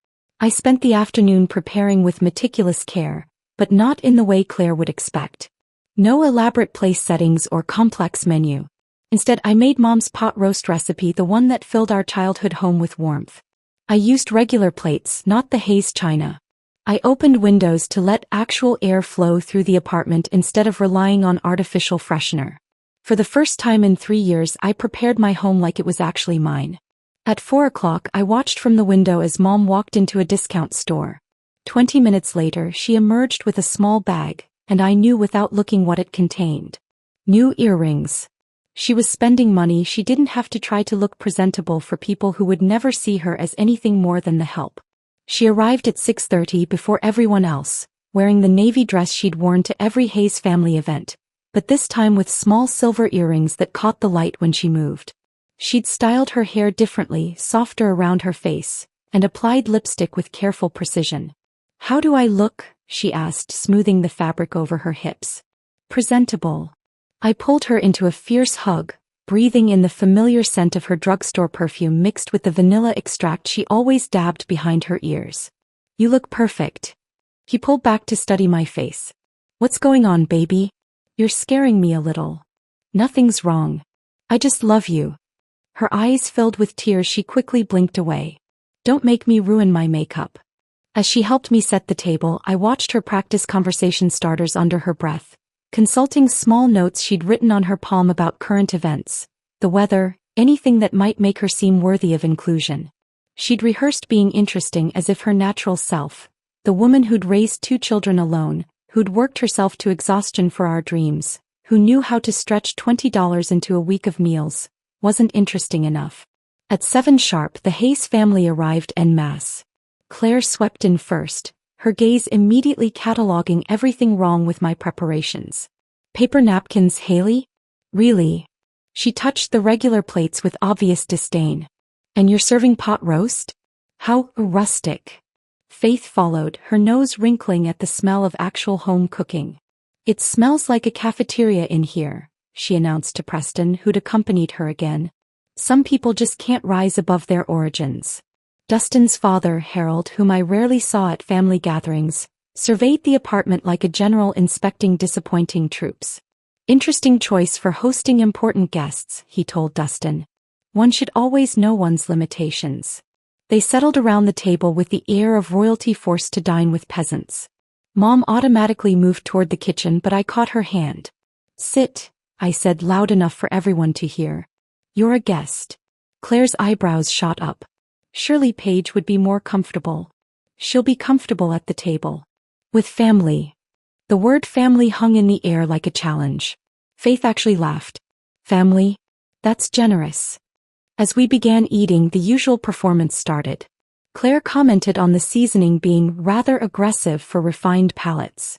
I spent the afternoon preparing with meticulous care, but not in the way Claire would expect. No elaborate place settings or complex menu. Instead, I made Mom's pot roast recipe, the one that filled our childhood home with warmth. I used regular plates, not the haze china. I opened windows to let actual air flow through the apartment instead of relying on artificial freshener. For the first time in 3 years, I prepared my home like it was actually mine. At 4 o'clock, I watched from the window as Mom walked into a discount store. 20 minutes later, she emerged with a small bag, and I knew without looking what it contained. New earrings. She was spending money. She didn't have to try to look presentable for people who would never see her as anything more than the help. She arrived at 6:30 before everyone else, wearing the navy dress she'd worn to every Hayes family event, but this time with small silver earrings that caught the light when she moved. She'd styled her hair differently, softer around her face, and applied lipstick with careful precision. How do I look? She asked, smoothing the fabric over her hips. Presentable. I pulled her into a fierce hug, breathing in the familiar scent of her drugstore perfume mixed with the vanilla extract she always dabbed behind her ears. You look perfect. He pulled back to study my face. What's going on, baby? You're scaring me a little. Nothing's wrong. I just love you. Her eyes filled with tears. She quickly blinked away. Don't make me ruin my makeup. As she helped me set the table, I watched her practice conversation starters under her breath, consulting small notes she'd written on her palm about current events, the weather, anything that might make her seem worthy of inclusion. She'd rehearsed being interesting as if her natural self, the woman who'd raised 2 children alone, who'd worked herself to exhaustion for our dreams, who knew how to stretch $20 into a week of meals, wasn't interesting enough. At 7 sharp, the Hayes family arrived en masse. Claire swept in first, her gaze immediately cataloging everything wrong with my preparations. Paper napkins, Haley? Really? She touched the regular plates with obvious disdain. And you're serving pot roast? How rustic. Faith followed, her nose wrinkling at the smell of actual home cooking. It smells like a cafeteria in here, she announced to Preston, who'd accompanied her again. Some people just can't rise above their origins. Dustin's father, Harold, whom I rarely saw at family gatherings, surveyed the apartment like a general inspecting disappointing troops. Interesting choice for hosting important guests, he told Dustin. One should always know one's limitations. They settled around the table with the air of royalty forced to dine with peasants. Mom automatically moved toward the kitchen, but I caught her hand. Sit, I said loud enough for everyone to hear. You're a guest. Claire's eyebrows shot up. Surely Paige would be more comfortable. She'll be comfortable at the table. With family. The word family hung in the air like a challenge. Faith actually laughed. Family? That's generous. As we began eating, the usual performance started. Claire commented on the seasoning being rather aggressive for refined palates.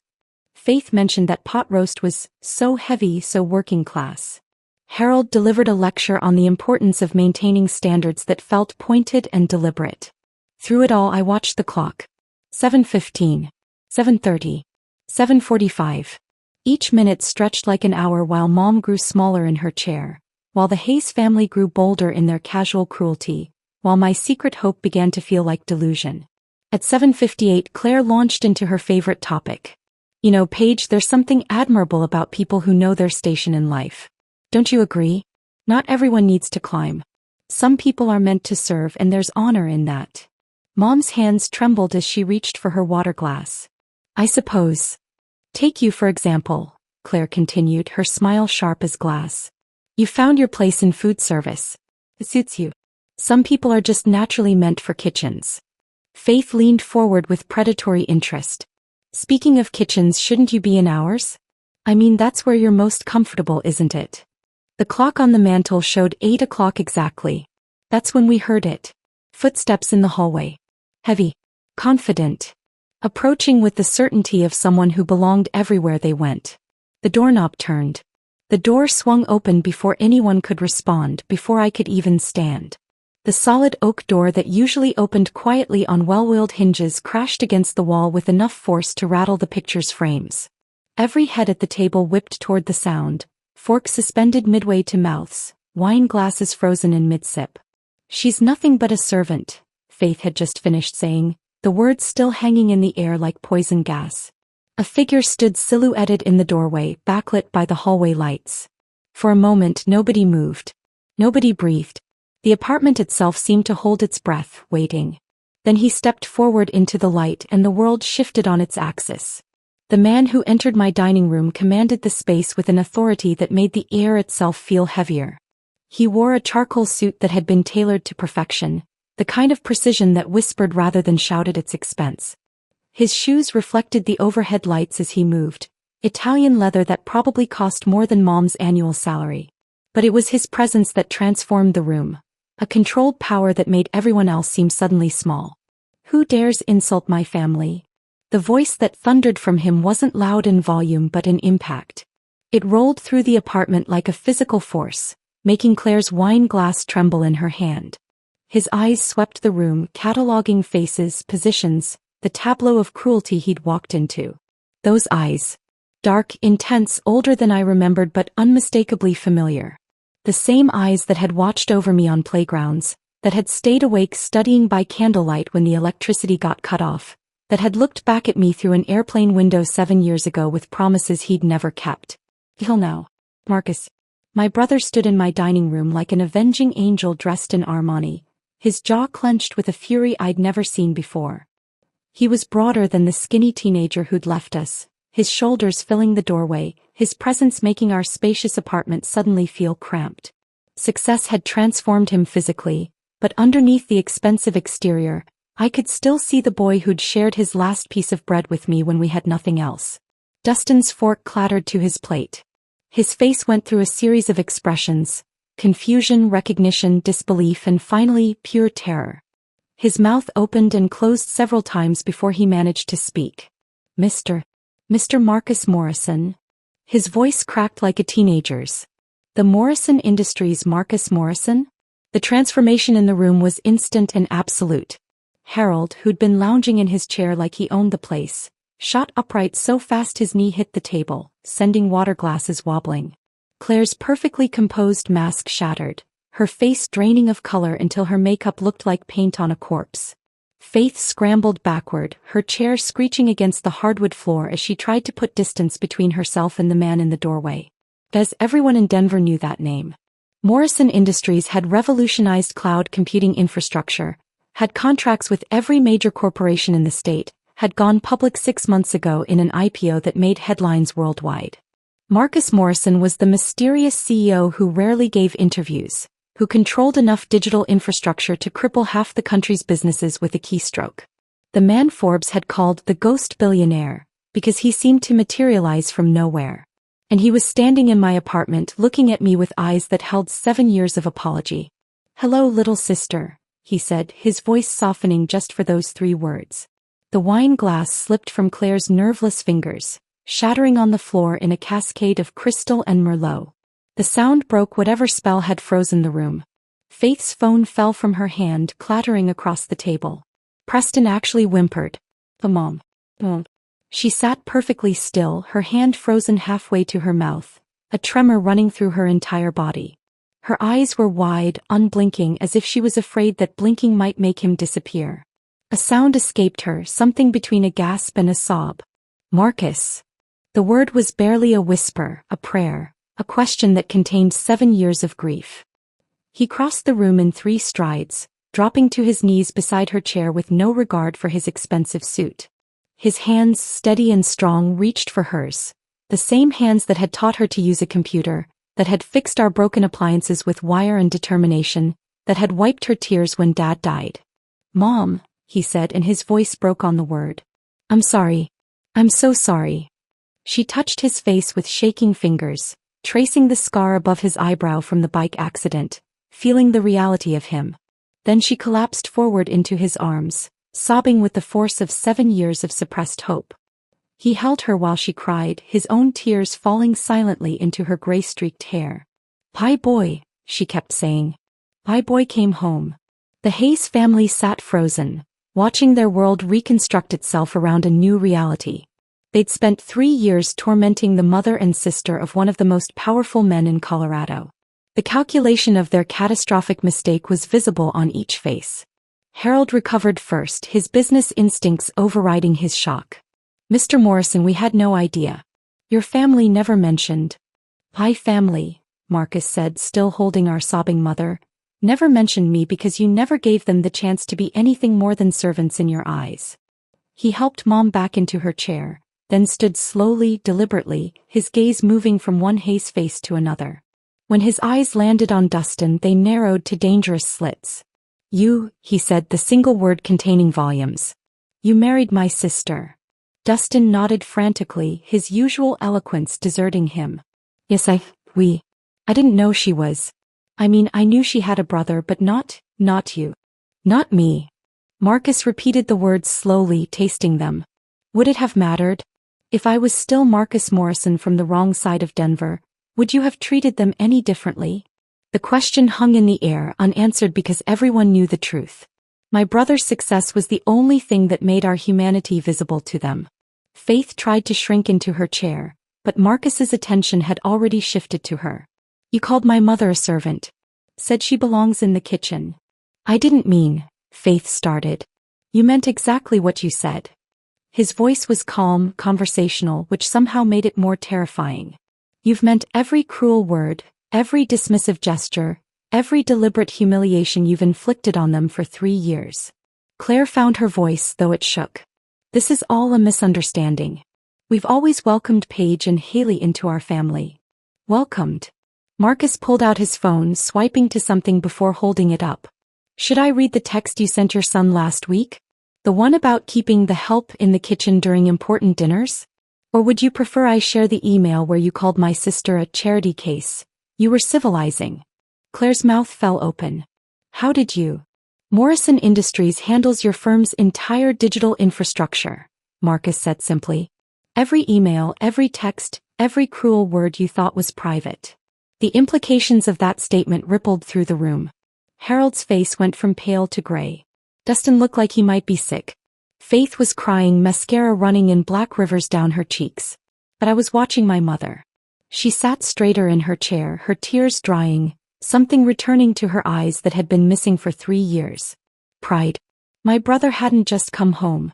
Faith mentioned that pot roast was so heavy, so working class. Harold delivered a lecture on the importance of maintaining standards that felt pointed and deliberate. Through it all, I watched the clock. 7:15, 7:30, 7:45. Each minute stretched like an hour while Mom grew smaller in her chair, while the Hayes family grew bolder in their casual cruelty, while my secret hope began to feel like delusion. At 7:58, Claire launched into her favorite topic. You know, Paige, there's something admirable about people who know their station in life. Don't you agree? Not everyone needs to climb. Some people are meant to serve, and there's honor in that. Mom's hands trembled as she reached for her water glass. I suppose. Take you for example, Claire continued, her smile sharp as glass. You found your place in food service. It suits you. Some people are just naturally meant for kitchens. Faith leaned forward with predatory interest. Speaking of kitchens, shouldn't you be in ours? I mean, that's where you're most comfortable, isn't it? The clock on the mantel showed 8 o'clock exactly. That's when we heard it. Footsteps in the hallway. Heavy. Confident. Approaching with the certainty of someone who belonged everywhere they went. The doorknob turned. The door swung open before anyone could respond, before I could even stand. The solid oak door that usually opened quietly on well-oiled hinges crashed against the wall with enough force to rattle the picture's frames. Every head at the table whipped toward the sound, forks suspended midway to mouths, wine glasses frozen in mid-sip. "She's nothing but a servant," Faith had just finished saying, the words still hanging in the air like poison gas. A figure stood silhouetted in the doorway, backlit by the hallway lights. For a moment nobody moved. Nobody breathed. The apartment itself seemed to hold its breath, waiting. Then he stepped forward into the light and the world shifted on its axis. The man who entered my dining room commanded the space with an authority that made the air itself feel heavier. He wore a charcoal suit that had been tailored to perfection, the kind of precision that whispered rather than shouted its expense. His shoes reflected the overhead lights as he moved, Italian leather that probably cost more than Mom's annual salary. But it was his presence that transformed the room, a controlled power that made everyone else seem suddenly small. "Who dares insult my family?" The voice that thundered from him wasn't loud in volume but in impact. It rolled through the apartment like a physical force, making Claire's wine glass tremble in her hand. His eyes swept the room, cataloging faces, positions, the tableau of cruelty he'd walked into. Those eyes. Dark, intense, older than I remembered but unmistakably familiar. The same eyes that had watched over me on playgrounds, that had stayed awake studying by candlelight when the electricity got cut off, that had looked back at me through an airplane window 7 years ago with promises he'd never kept. Till now. Marcus. My brother stood in my dining room like an avenging angel dressed in Armani, his jaw clenched with a fury I'd never seen before. He was broader than the skinny teenager who'd left us, his shoulders filling the doorway, his presence making our spacious apartment suddenly feel cramped. Success had transformed him physically, but underneath the expensive exterior, I could still see the boy who'd shared his last piece of bread with me when we had nothing else. Dustin's fork clattered to his plate. His face went through a series of expressions: confusion, recognition, disbelief, and finally, pure terror. His mouth opened and closed several times before he managed to speak. Mr. Marcus Morrison." His voice cracked like a teenager's. "The Morrison Industries Marcus Morrison?" The transformation in the room was instant and absolute. Harold, who'd been lounging in his chair like he owned the place, shot upright so fast his knee hit the table, sending water glasses wobbling. Claire's perfectly composed mask shattered, her face draining of color until her makeup looked like paint on a corpse. Faith scrambled backward, her chair screeching against the hardwood floor as she tried to put distance between herself and the man in the doorway. As everyone in Denver knew that name. Morrison Industries had revolutionized cloud computing infrastructure, had contracts with every major corporation in the state, had gone public 6 months ago in an IPO that made headlines worldwide. Marcus Morrison was the mysterious CEO who rarely gave interviews, who controlled enough digital infrastructure to cripple half the country's businesses with a keystroke. The man Forbes had called the ghost billionaire, because he seemed to materialize from nowhere. And he was standing in my apartment looking at me with eyes that held 7 years of apology. "Hello, little sister," he said, his voice softening just for those 3 words. The wine glass slipped from Claire's nerveless fingers, shattering on the floor in a cascade of crystal and merlot. The sound broke whatever spell had frozen the room. Faith's phone fell from her hand, clattering across the table. Preston actually whimpered. Mom. She sat perfectly still, her hand frozen halfway to her mouth, a tremor running through her entire body. Her eyes were wide, unblinking, as if she was afraid that blinking might make him disappear. A sound escaped her, something between a gasp and a sob. "Marcus." The word was barely a whisper, a prayer, a question that contained 7 years of grief. He crossed the room in 3 strides, dropping to his knees beside her chair with no regard for his expensive suit. His hands, steady and strong, reached for hers, the same hands that had taught her to use a computer, that had fixed our broken appliances with wire and determination, that had wiped her tears when Dad died. "Mom," he said, and his voice broke on the word. "I'm sorry. I'm so sorry." She touched his face with shaking fingers, tracing the scar above his eyebrow from the bike accident, feeling the reality of him. Then she collapsed forward into his arms, sobbing with the force of 7 years of suppressed hope. He held her while she cried, his own tears falling silently into her gray-streaked hair. "My boy," she kept saying. "My boy came home." The Hayes family sat frozen, watching their world reconstruct itself around a new reality. They'd spent 3 years tormenting the mother and sister of one of the most powerful men in Colorado. The calculation of their catastrophic mistake was visible on each face. Harold recovered first, his business instincts overriding his shock. "Mr. Morrison, we had no idea. Your family never mentioned." "My family," Marcus said, still holding our sobbing mother, "never mentioned me because you never gave them the chance to be anything more than servants in your eyes." He helped Mom back into her chair, then stood slowly, deliberately, his gaze moving from one Hayes face to another. When his eyes landed on Dustin, they narrowed to dangerous slits. "You," he said, the single word containing volumes. "You married my sister." Dustin nodded frantically, his usual eloquence deserting him. "Yes, I didn't know she was. I mean, I knew she had a brother, but not you. Not me." Marcus repeated the words slowly, tasting them. "Would it have mattered? If I was still Marcus Morrison from the wrong side of Denver, would you have treated them any differently?" The question hung in the air, unanswered because everyone knew the truth. My brother's success was the only thing that made our humanity visible to them. Faith tried to shrink into her chair, but Marcus's attention had already shifted to her. "You called my mother a servant. Said she belongs in the kitchen." "I didn't mean," Faith started. "You meant exactly what you said." His voice was calm, conversational, which somehow made it more terrifying. "You've meant every cruel word, every dismissive gesture, every deliberate humiliation you've inflicted on them for 3 years." Claire found her voice, though it shook. "This is all a misunderstanding. We've always welcomed Paige and Haley into our family." "Welcomed?" Marcus pulled out his phone, swiping to something before holding it up. "Should I read the text you sent your son last week? The one about keeping the help in the kitchen during important dinners? Or would you prefer I share the email where you called my sister a charity case? You were civilizing." Claire's mouth fell open. "How did you?" "Morrison Industries handles your firm's entire digital infrastructure," Marcus said simply. "Every email, every text, every cruel word you thought was private." The implications of that statement rippled through the room. Harold's face went from pale to gray. Dustin looked like he might be sick. Faith was crying, mascara running in black rivers down her cheeks. But I was watching my mother. She sat straighter in her chair, her tears drying, something returning to her eyes that had been missing for 3 years. Pride. My brother hadn't just come home.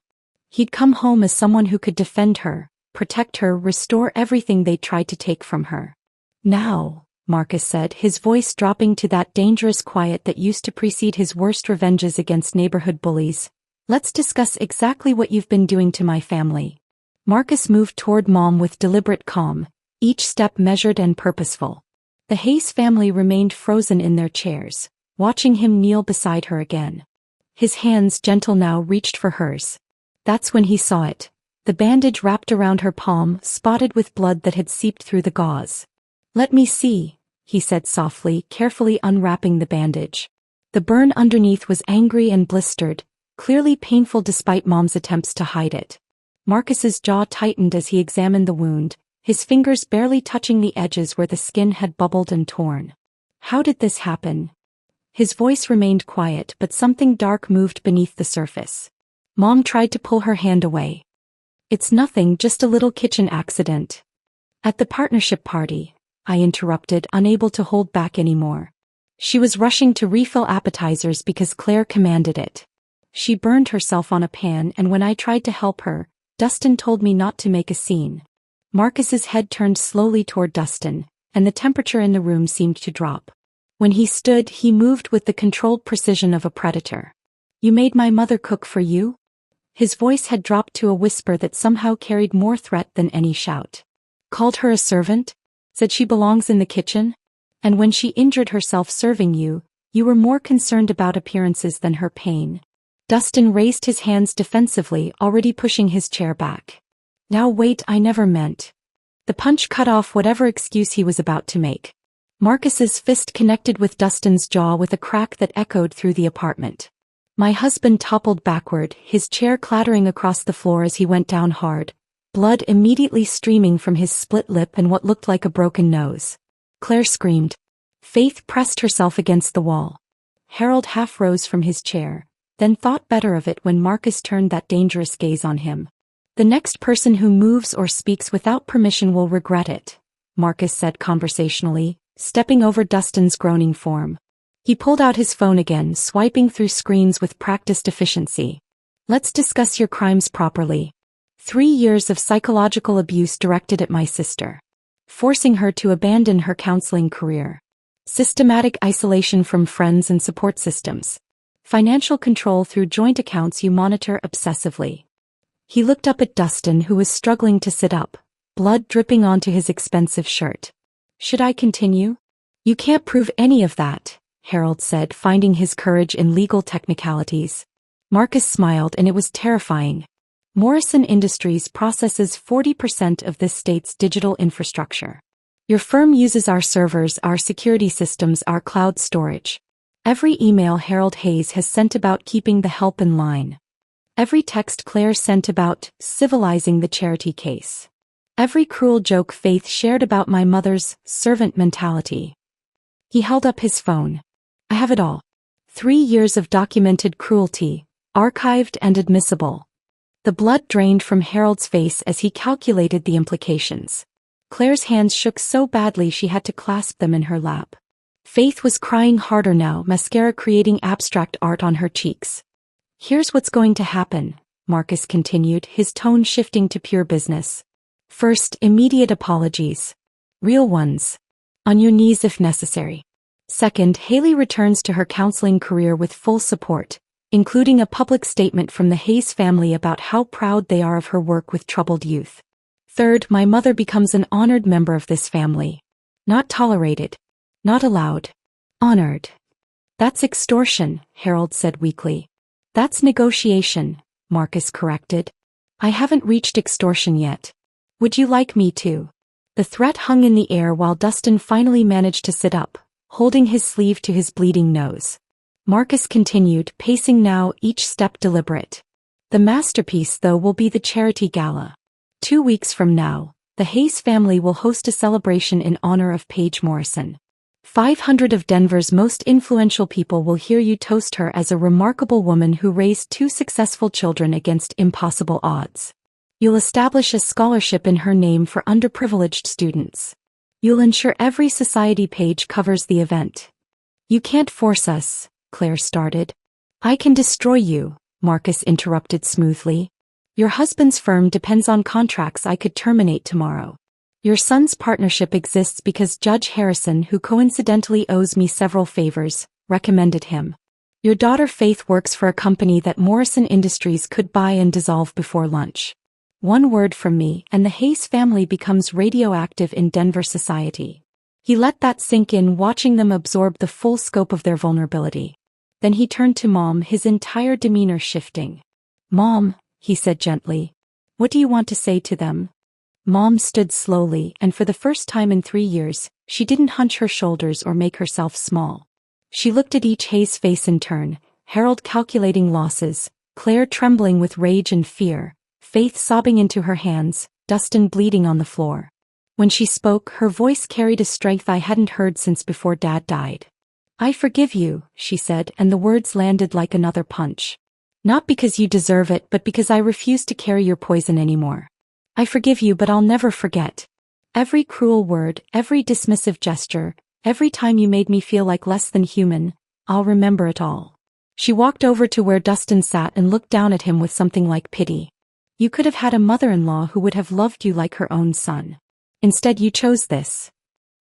He'd come home as someone who could defend her, protect her, restore everything they'd tried to take from her. "Now," Marcus said, his voice dropping to that dangerous quiet that used to precede his worst revenges against neighborhood bullies, "let's discuss exactly what you've been doing to my family." Marcus moved toward Mom with deliberate calm, each step measured and purposeful. The Hayes family remained frozen in their chairs, watching him kneel beside her again. His hands, gentle now, reached for hers. That's when he saw it. The bandage wrapped around her palm, spotted with blood that had seeped through the gauze. "Let me see," he said softly, carefully unwrapping the bandage. The burn underneath was angry and blistered, clearly painful despite Mom's attempts to hide it. Marcus's jaw tightened as he examined the wound, his fingers barely touching the edges where the skin had bubbled and torn. "How did this happen?" His voice remained quiet, but something dark moved beneath the surface. Mom tried to pull her hand away. "It's nothing, just a little kitchen accident." "At the partnership party," I interrupted, unable to hold back anymore. She was rushing to refill appetizers because Claire commanded it. She burned herself on a pan, and when I tried to help her, Dustin told me not to make a scene. Marcus's head turned slowly toward Dustin, and the temperature in the room seemed to drop. When he stood, he moved with the controlled precision of a predator. "You made my mother cook for you?" His voice had dropped to a whisper that somehow carried more threat than any shout. "Called her a servant? Said she belongs in the kitchen? And when she injured herself serving you, you were more concerned about appearances than her pain." Dustin raised his hands defensively, already pushing his chair back. "Now wait, I never meant." The punch cut off whatever excuse he was about to make. Marcus's fist connected with Dustin's jaw with a crack that echoed through the apartment. My husband toppled backward, his chair clattering across the floor as he went down hard, blood immediately streaming from his split lip and what looked like a broken nose. Claire screamed. Faith pressed herself against the wall. Harold half rose from his chair, then thought better of it when Marcus turned that dangerous gaze on him. The next person who moves or speaks without permission will regret it, Marcus said conversationally, stepping over Dustin's groaning form. He pulled out his phone again, swiping through screens with practiced efficiency. Let's discuss your crimes properly. 3 years of psychological abuse directed at my sister. Forcing her to abandon her counseling career. Systematic isolation from friends and support systems. Financial control through joint accounts you monitor obsessively. He looked up at Dustin, who was struggling to sit up, blood dripping onto his expensive shirt. Should I continue? You can't prove any of that, Harold said, finding his courage in legal technicalities. Marcus smiled, and it was terrifying. Morrison Industries processes 40% of this state's digital infrastructure. Your firm uses our servers, our security systems, our cloud storage. Every email Harold Hayes has sent about keeping the help in line. Every text Claire sent about civilizing the charity case. Every cruel joke Faith shared about my mother's servant mentality. He held up his phone. I have it all. 3 years of documented cruelty, archived and admissible. The blood drained from Harold's face as he calculated the implications. Claire's hands shook so badly she had to clasp them in her lap. Faith was crying harder now, mascara creating abstract art on her cheeks. Here's what's going to happen, Marcus continued, his tone shifting to pure business. First, immediate apologies. Real ones. On your knees if necessary. Second, Haley returns to her counseling career with full support, including a public statement from the Hayes family about how proud they are of her work with troubled youth. Third, my mother becomes an honored member of this family. Not tolerated. Not allowed. Honored. That's extortion, Harold said weakly. That's negotiation, Marcus corrected. I haven't reached extortion yet. Would you like me to? The threat hung in the air while Dustin finally managed to sit up, holding his sleeve to his bleeding nose. Marcus continued, pacing now, each step deliberate. The masterpiece, though, will be the charity gala. 2 weeks from now, the Hayes family will host a celebration in honor of Paige Morrison. 500 of Denver's most influential people will hear you toast her as a remarkable woman who raised 2 successful children against impossible odds. You'll establish a scholarship in her name for underprivileged students. You'll ensure every society page covers the event. You can't force us, Claire started. I can destroy you, Marcus interrupted smoothly. Your husband's firm depends on contracts I could terminate tomorrow. Your son's partnership exists because Judge Harrison, who coincidentally owes me several favors, recommended him. Your daughter Faith works for a company that Morrison Industries could buy and dissolve before lunch. 1 word from me and the Hayes family becomes radioactive in Denver society. He let that sink in, watching them absorb the full scope of their vulnerability. Then he turned to Mom, his entire demeanor shifting. Mom, he said gently. What do you want to say to them? Mom stood slowly, and for the first time in 3 years, she didn't hunch her shoulders or make herself small. She looked at each Hayes face in turn, Harold calculating losses, Claire trembling with rage and fear, Faith sobbing into her hands, Dustin bleeding on the floor. When she spoke, her voice carried a strength I hadn't heard since before Dad died. I forgive you, she said, and the words landed like another punch. Not because you deserve it, but because I refuse to carry your poison anymore. I forgive you, but I'll never forget. Every cruel word, every dismissive gesture, every time you made me feel like less than human, I'll remember it all. She walked over to where Dustin sat and looked down at him with something like pity. You could have had a mother-in-law who would have loved you like her own son. Instead you chose this.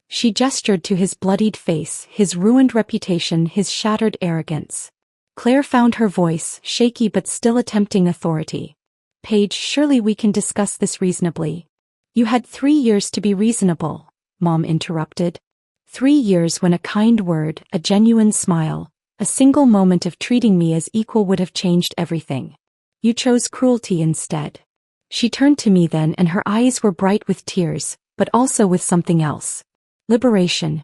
She gestured to his bloodied face, his ruined reputation, his shattered arrogance. Claire found her voice, shaky but still attempting authority. Paige, surely we can discuss this reasonably. You had 3 years to be reasonable, Mom interrupted. 3 years when a kind word, a genuine smile, a single moment of treating me as equal would have changed everything. You chose cruelty instead. She turned to me then and her eyes were bright with tears, but also with something else. Liberation.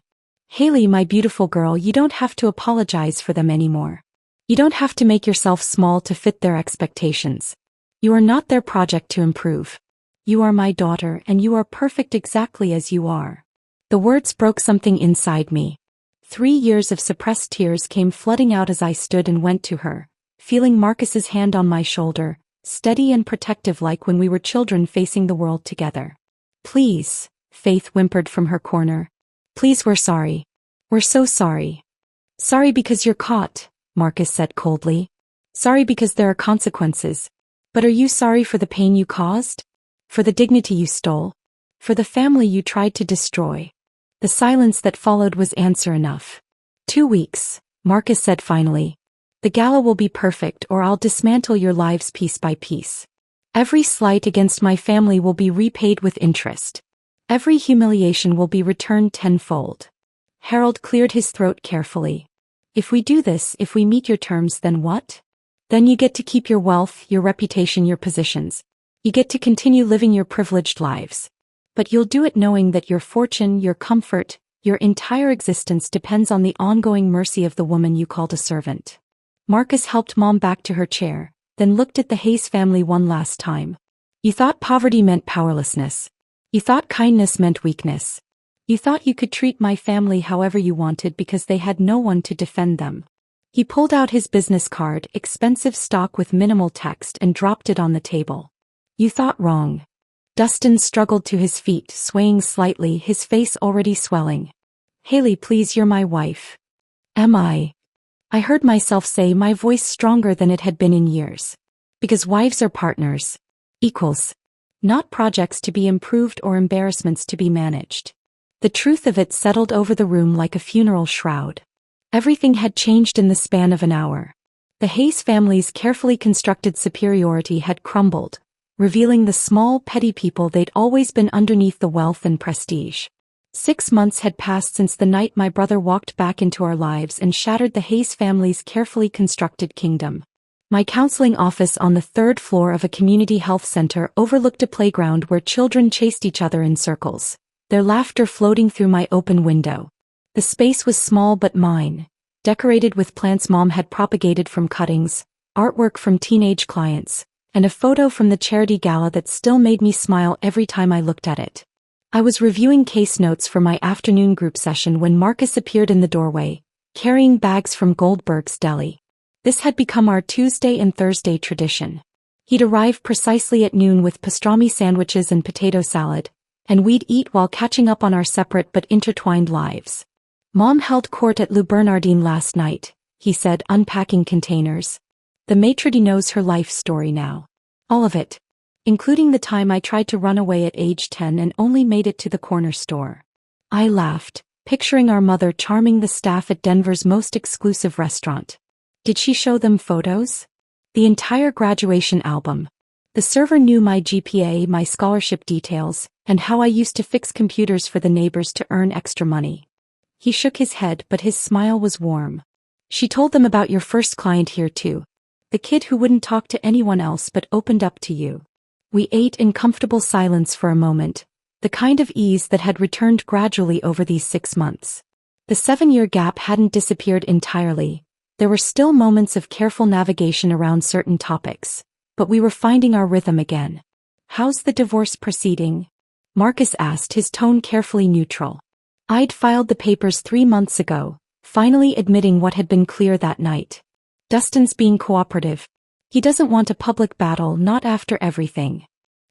Haley, my beautiful girl, you don't have to apologize for them anymore. You don't have to make yourself small to fit their expectations. You are not their project to improve. You are my daughter and you are perfect exactly as you are. The words broke something inside me. 3 years of suppressed tears came flooding out as I stood and went to her, feeling Marcus's hand on my shoulder, steady and protective like when we were children facing the world together. Please, Faith whimpered from her corner. Please, we're sorry. We're so sorry. Sorry because you're caught, Marcus said coldly. Sorry because there are consequences. But are you sorry for the pain you caused? For the dignity you stole? For the family you tried to destroy? The silence that followed was answer enough. 2 weeks, Marcus said finally. The gala will be perfect or I'll dismantle your lives piece by piece. Every slight against my family will be repaid with interest. Every humiliation will be returned tenfold. Harold cleared his throat carefully. If we do this, if we meet your terms, then what? Then you get to keep your wealth, your reputation, your positions. You get to continue living your privileged lives. But you'll do it knowing that your fortune, your comfort, your entire existence depends on the ongoing mercy of the woman you called a servant. Marcus helped Mom back to her chair, then looked at the Hayes family one last time. You thought poverty meant powerlessness. You thought kindness meant weakness. You thought you could treat my family however you wanted because they had no one to defend them. He pulled out his business card, expensive stock with minimal text, and dropped it on the table. You thought wrong. Dustin struggled to his feet, swaying slightly, his face already swelling. Haley, please, you're my wife. Am I? I heard myself say, my voice stronger than it had been in years. Because wives are partners. Equals. Not projects to be improved or embarrassments to be managed. The truth of it settled over the room like a funeral shroud. Everything had changed in the span of an hour. The Hayes family's carefully constructed superiority had crumbled, revealing the small, petty people they'd always been underneath the wealth and prestige. 6 months had passed since the night my brother walked back into our lives and shattered the Hayes family's carefully constructed kingdom. My counseling office on the 3rd floor of a community health center overlooked a playground where children chased each other in circles, their laughter floating through my open window. The space was small but mine, decorated with plants Mom had propagated from cuttings, artwork from teenage clients, and a photo from the charity gala that still made me smile every time I looked at it. I was reviewing case notes for my afternoon group session when Marcus appeared in the doorway, carrying bags from Goldberg's Deli. This had become our Tuesday and Thursday tradition. He'd arrive precisely at noon with pastrami sandwiches and potato salad, and we'd eat while catching up on our separate but intertwined lives. Mom held court at Lou Bernardine last night, he said, unpacking containers. The maitre d' knows her life story now. All of it. Including the time I tried to run away at age 10 and only made it to the corner store. I laughed, picturing our mother charming the staff at Denver's most exclusive restaurant. Did she show them photos? The entire graduation album. The server knew my GPA, my scholarship details, and how I used to fix computers for the neighbors to earn extra money. He shook his head, but his smile was warm. She told them about your first client here too. The kid who wouldn't talk to anyone else but opened up to you. We ate in comfortable silence for a moment, the kind of ease that had returned gradually over these 6 months. The 7-year gap hadn't disappeared entirely. There were still moments of careful navigation around certain topics, but we were finding our rhythm again. How's the divorce proceeding? Marcus asked, his tone carefully neutral. I'd filed the papers 3 months ago, finally admitting what had been clear that night. Dustin's being cooperative. He doesn't want a public battle, not after everything.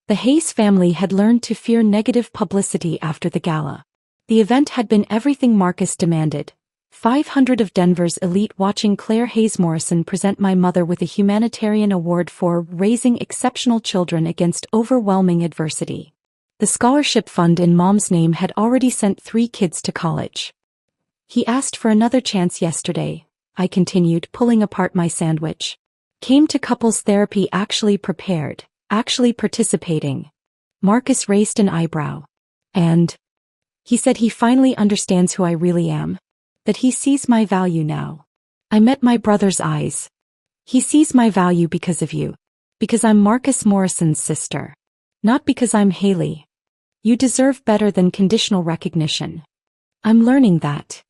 The Hayes family had learned to fear negative publicity after the gala. The event had been everything Marcus demanded. 500 of Denver's elite watching Claire Hayes Morrison present my mother with a humanitarian award for raising exceptional children against overwhelming adversity. The scholarship fund in Mom's name had already sent 3 kids to college. He asked for another chance yesterday, I continued, pulling apart my sandwich. Came to couples therapy actually prepared, actually participating. Marcus raised an eyebrow. And? He said he finally understands who I really am. That he sees my value now. I met my brother's eyes. He sees my value because of you. Because I'm Marcus Morrison's sister. Not because I'm Haley. You deserve better than conditional recognition. I'm learning that.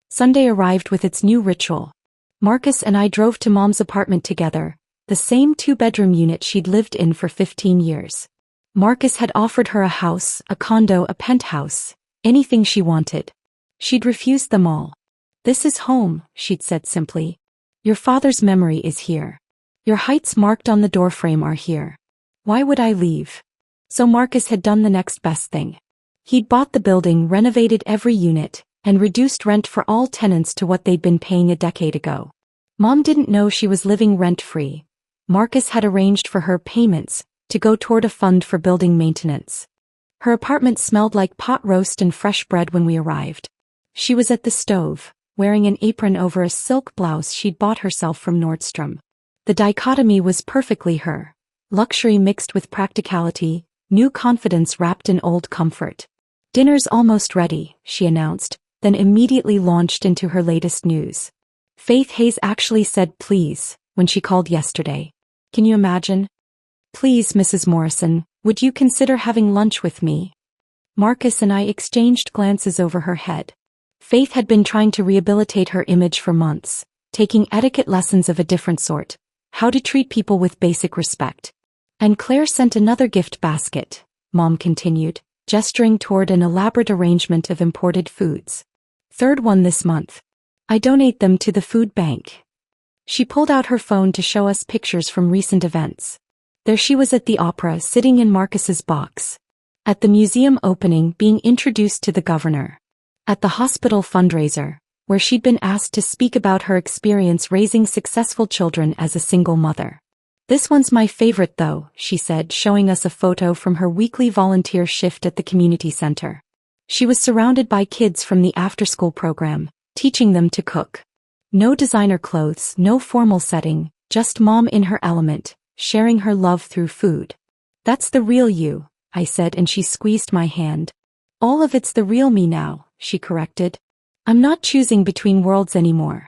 Sunday arrived with its new ritual. Marcus and I drove to Mom's apartment together, the same two-bedroom unit she'd lived in for 15 years. Marcus had offered her a house, a condo, a penthouse, anything she wanted. She'd refused them all. This is home, she'd said simply. Your father's memory is here. Your heights marked on the doorframe are here. Why would I leave? So Marcus had done the next best thing. He'd bought the building, renovated every unit, and reduced rent for all tenants to what they'd been paying a decade ago. Mom didn't know she was living rent-free. Marcus had arranged for her payments to go toward a fund for building maintenance. Her apartment smelled like pot roast and fresh bread when we arrived. She was at the stove, wearing an apron over a silk blouse she'd bought herself from Nordstrom. The dichotomy was perfectly her. Luxury mixed with practicality, new confidence wrapped in old comfort. Dinner's almost ready, she announced, then immediately launched into her latest news. Faith Hayes actually said please when she called yesterday. Can you imagine? Please, Mrs. Morrison, would you consider having lunch with me? Marcus and I exchanged glances over her head. Faith had been trying to rehabilitate her image for months, taking etiquette lessons of a different sort, how to treat people with basic respect. And Claire sent another gift basket, Mom continued, gesturing toward an elaborate arrangement of imported foods. Third one this month. I donate them to the food bank. She pulled out her phone to show us pictures from recent events. There she was at the opera, sitting in Marcus's box. At the museum opening, being introduced to the governor. At the hospital fundraiser, where she'd been asked to speak about her experience raising successful children as a single mother. This one's my favorite though, she said, showing us a photo from her weekly volunteer shift at the community center. She was surrounded by kids from the after-school program, teaching them to cook. No designer clothes, no formal setting, just Mom in her element, sharing her love through food. That's the real you, I said, and she squeezed my hand. All of it's the real me now, she corrected. I'm not choosing between worlds anymore.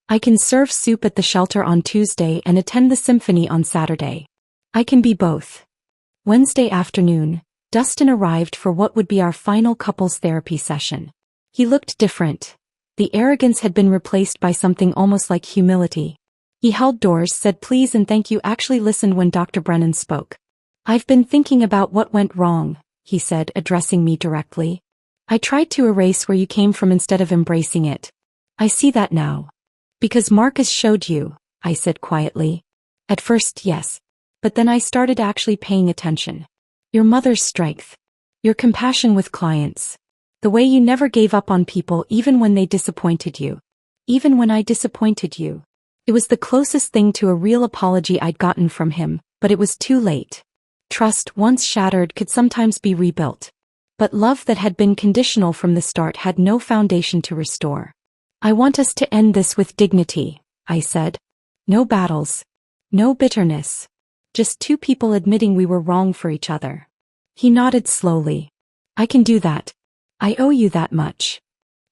I can serve soup at the shelter on Tuesday and attend the symphony on Saturday. I can be both. Wednesday afternoon, Dustin arrived for what would be our final couples therapy session. He looked different. The arrogance had been replaced by something almost like humility. He held doors, said please and thank you, actually listened when Dr. Brennan spoke. I've been thinking about what went wrong, he said, addressing me directly. I tried to erase where you came from instead of embracing it. I see that now. Because Marcus showed you, I said quietly. At first, yes. But then I started actually paying attention. Your mother's strength. Your compassion with clients. The way you never gave up on people even when they disappointed you. Even when I disappointed you. It was the closest thing to a real apology I'd gotten from him, but it was too late. Trust, once shattered, could sometimes be rebuilt. But love that had been conditional from the start had no foundation to restore. I want us to end this with dignity, I said. No battles. No bitterness. Just two people admitting we were wrong for each other. He nodded slowly. I can do that. I owe you that much.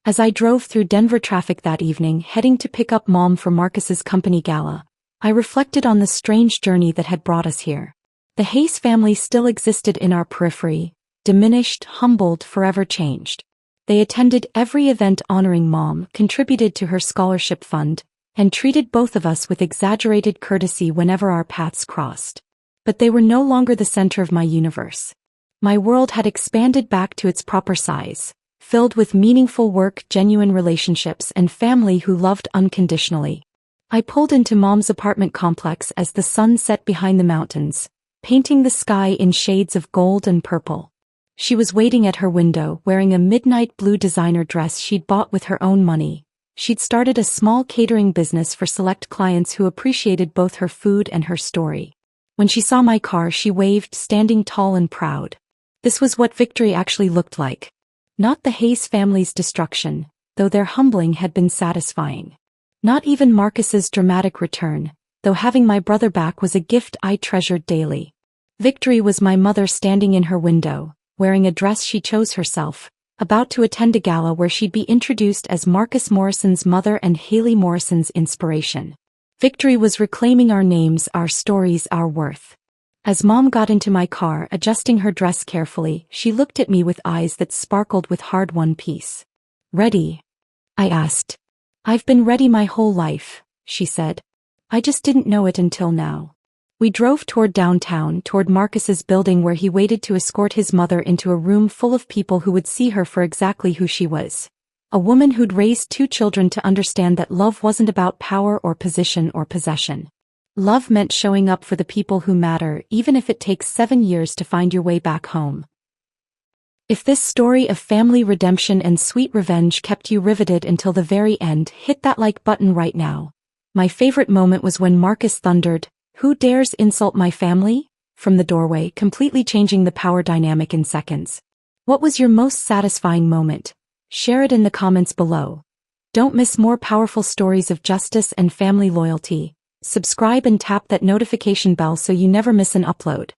As I drove through Denver traffic that evening, heading to pick up Mom for Marcus's company gala, I reflected on the strange journey that had brought us here. The Hayes family still existed in our periphery, diminished, humbled, forever changed. They attended every event honoring Mom, contributed to her scholarship fund, and treated both of us with exaggerated courtesy whenever our paths crossed. But they were no longer the center of my universe. My world had expanded back to its proper size, filled with meaningful work, genuine relationships, and family who loved unconditionally. I pulled into Mom's apartment complex as the sun set behind the mountains, painting the sky in shades of gold and purple. She was waiting at her window, wearing a midnight blue designer dress she'd bought with her own money. She'd started a small catering business for select clients who appreciated both her food and her story. When she saw my car, she waved, standing tall and proud. This was what victory actually looked like. Not the Hayes family's destruction, though their humbling had been satisfying. Not even Marcus's dramatic return, though having my brother back was a gift I treasured daily. Victory was my mother standing in her window, wearing a dress she chose herself, about to attend a gala where she'd be introduced as Marcus Morrison's mother and Haley Morrison's inspiration. Victory was reclaiming our names, our stories, our worth. As Mom got into my car, adjusting her dress carefully, she looked at me with eyes that sparkled with hard-won peace. "Ready?" I asked. "I've been ready my whole life," she said. "I just didn't know it until now." We drove toward downtown, toward Marcus's building where he waited to escort his mother into a room full of people who would see her for exactly who she was. A woman who'd raised 2 children to understand that love wasn't about power or position or possession. Love meant showing up for the people who matter, even if it takes 7 years to find your way back home. If this story of family redemption and sweet revenge kept you riveted until the very end, hit that like button right now. My favorite moment was when Marcus thundered, "Who dares insult my family?" from the doorway, completely changing the power dynamic in seconds. What was your most satisfying moment? Share it in the comments below. Don't miss more powerful stories of justice and family loyalty. Subscribe and tap that notification bell so you never miss an upload.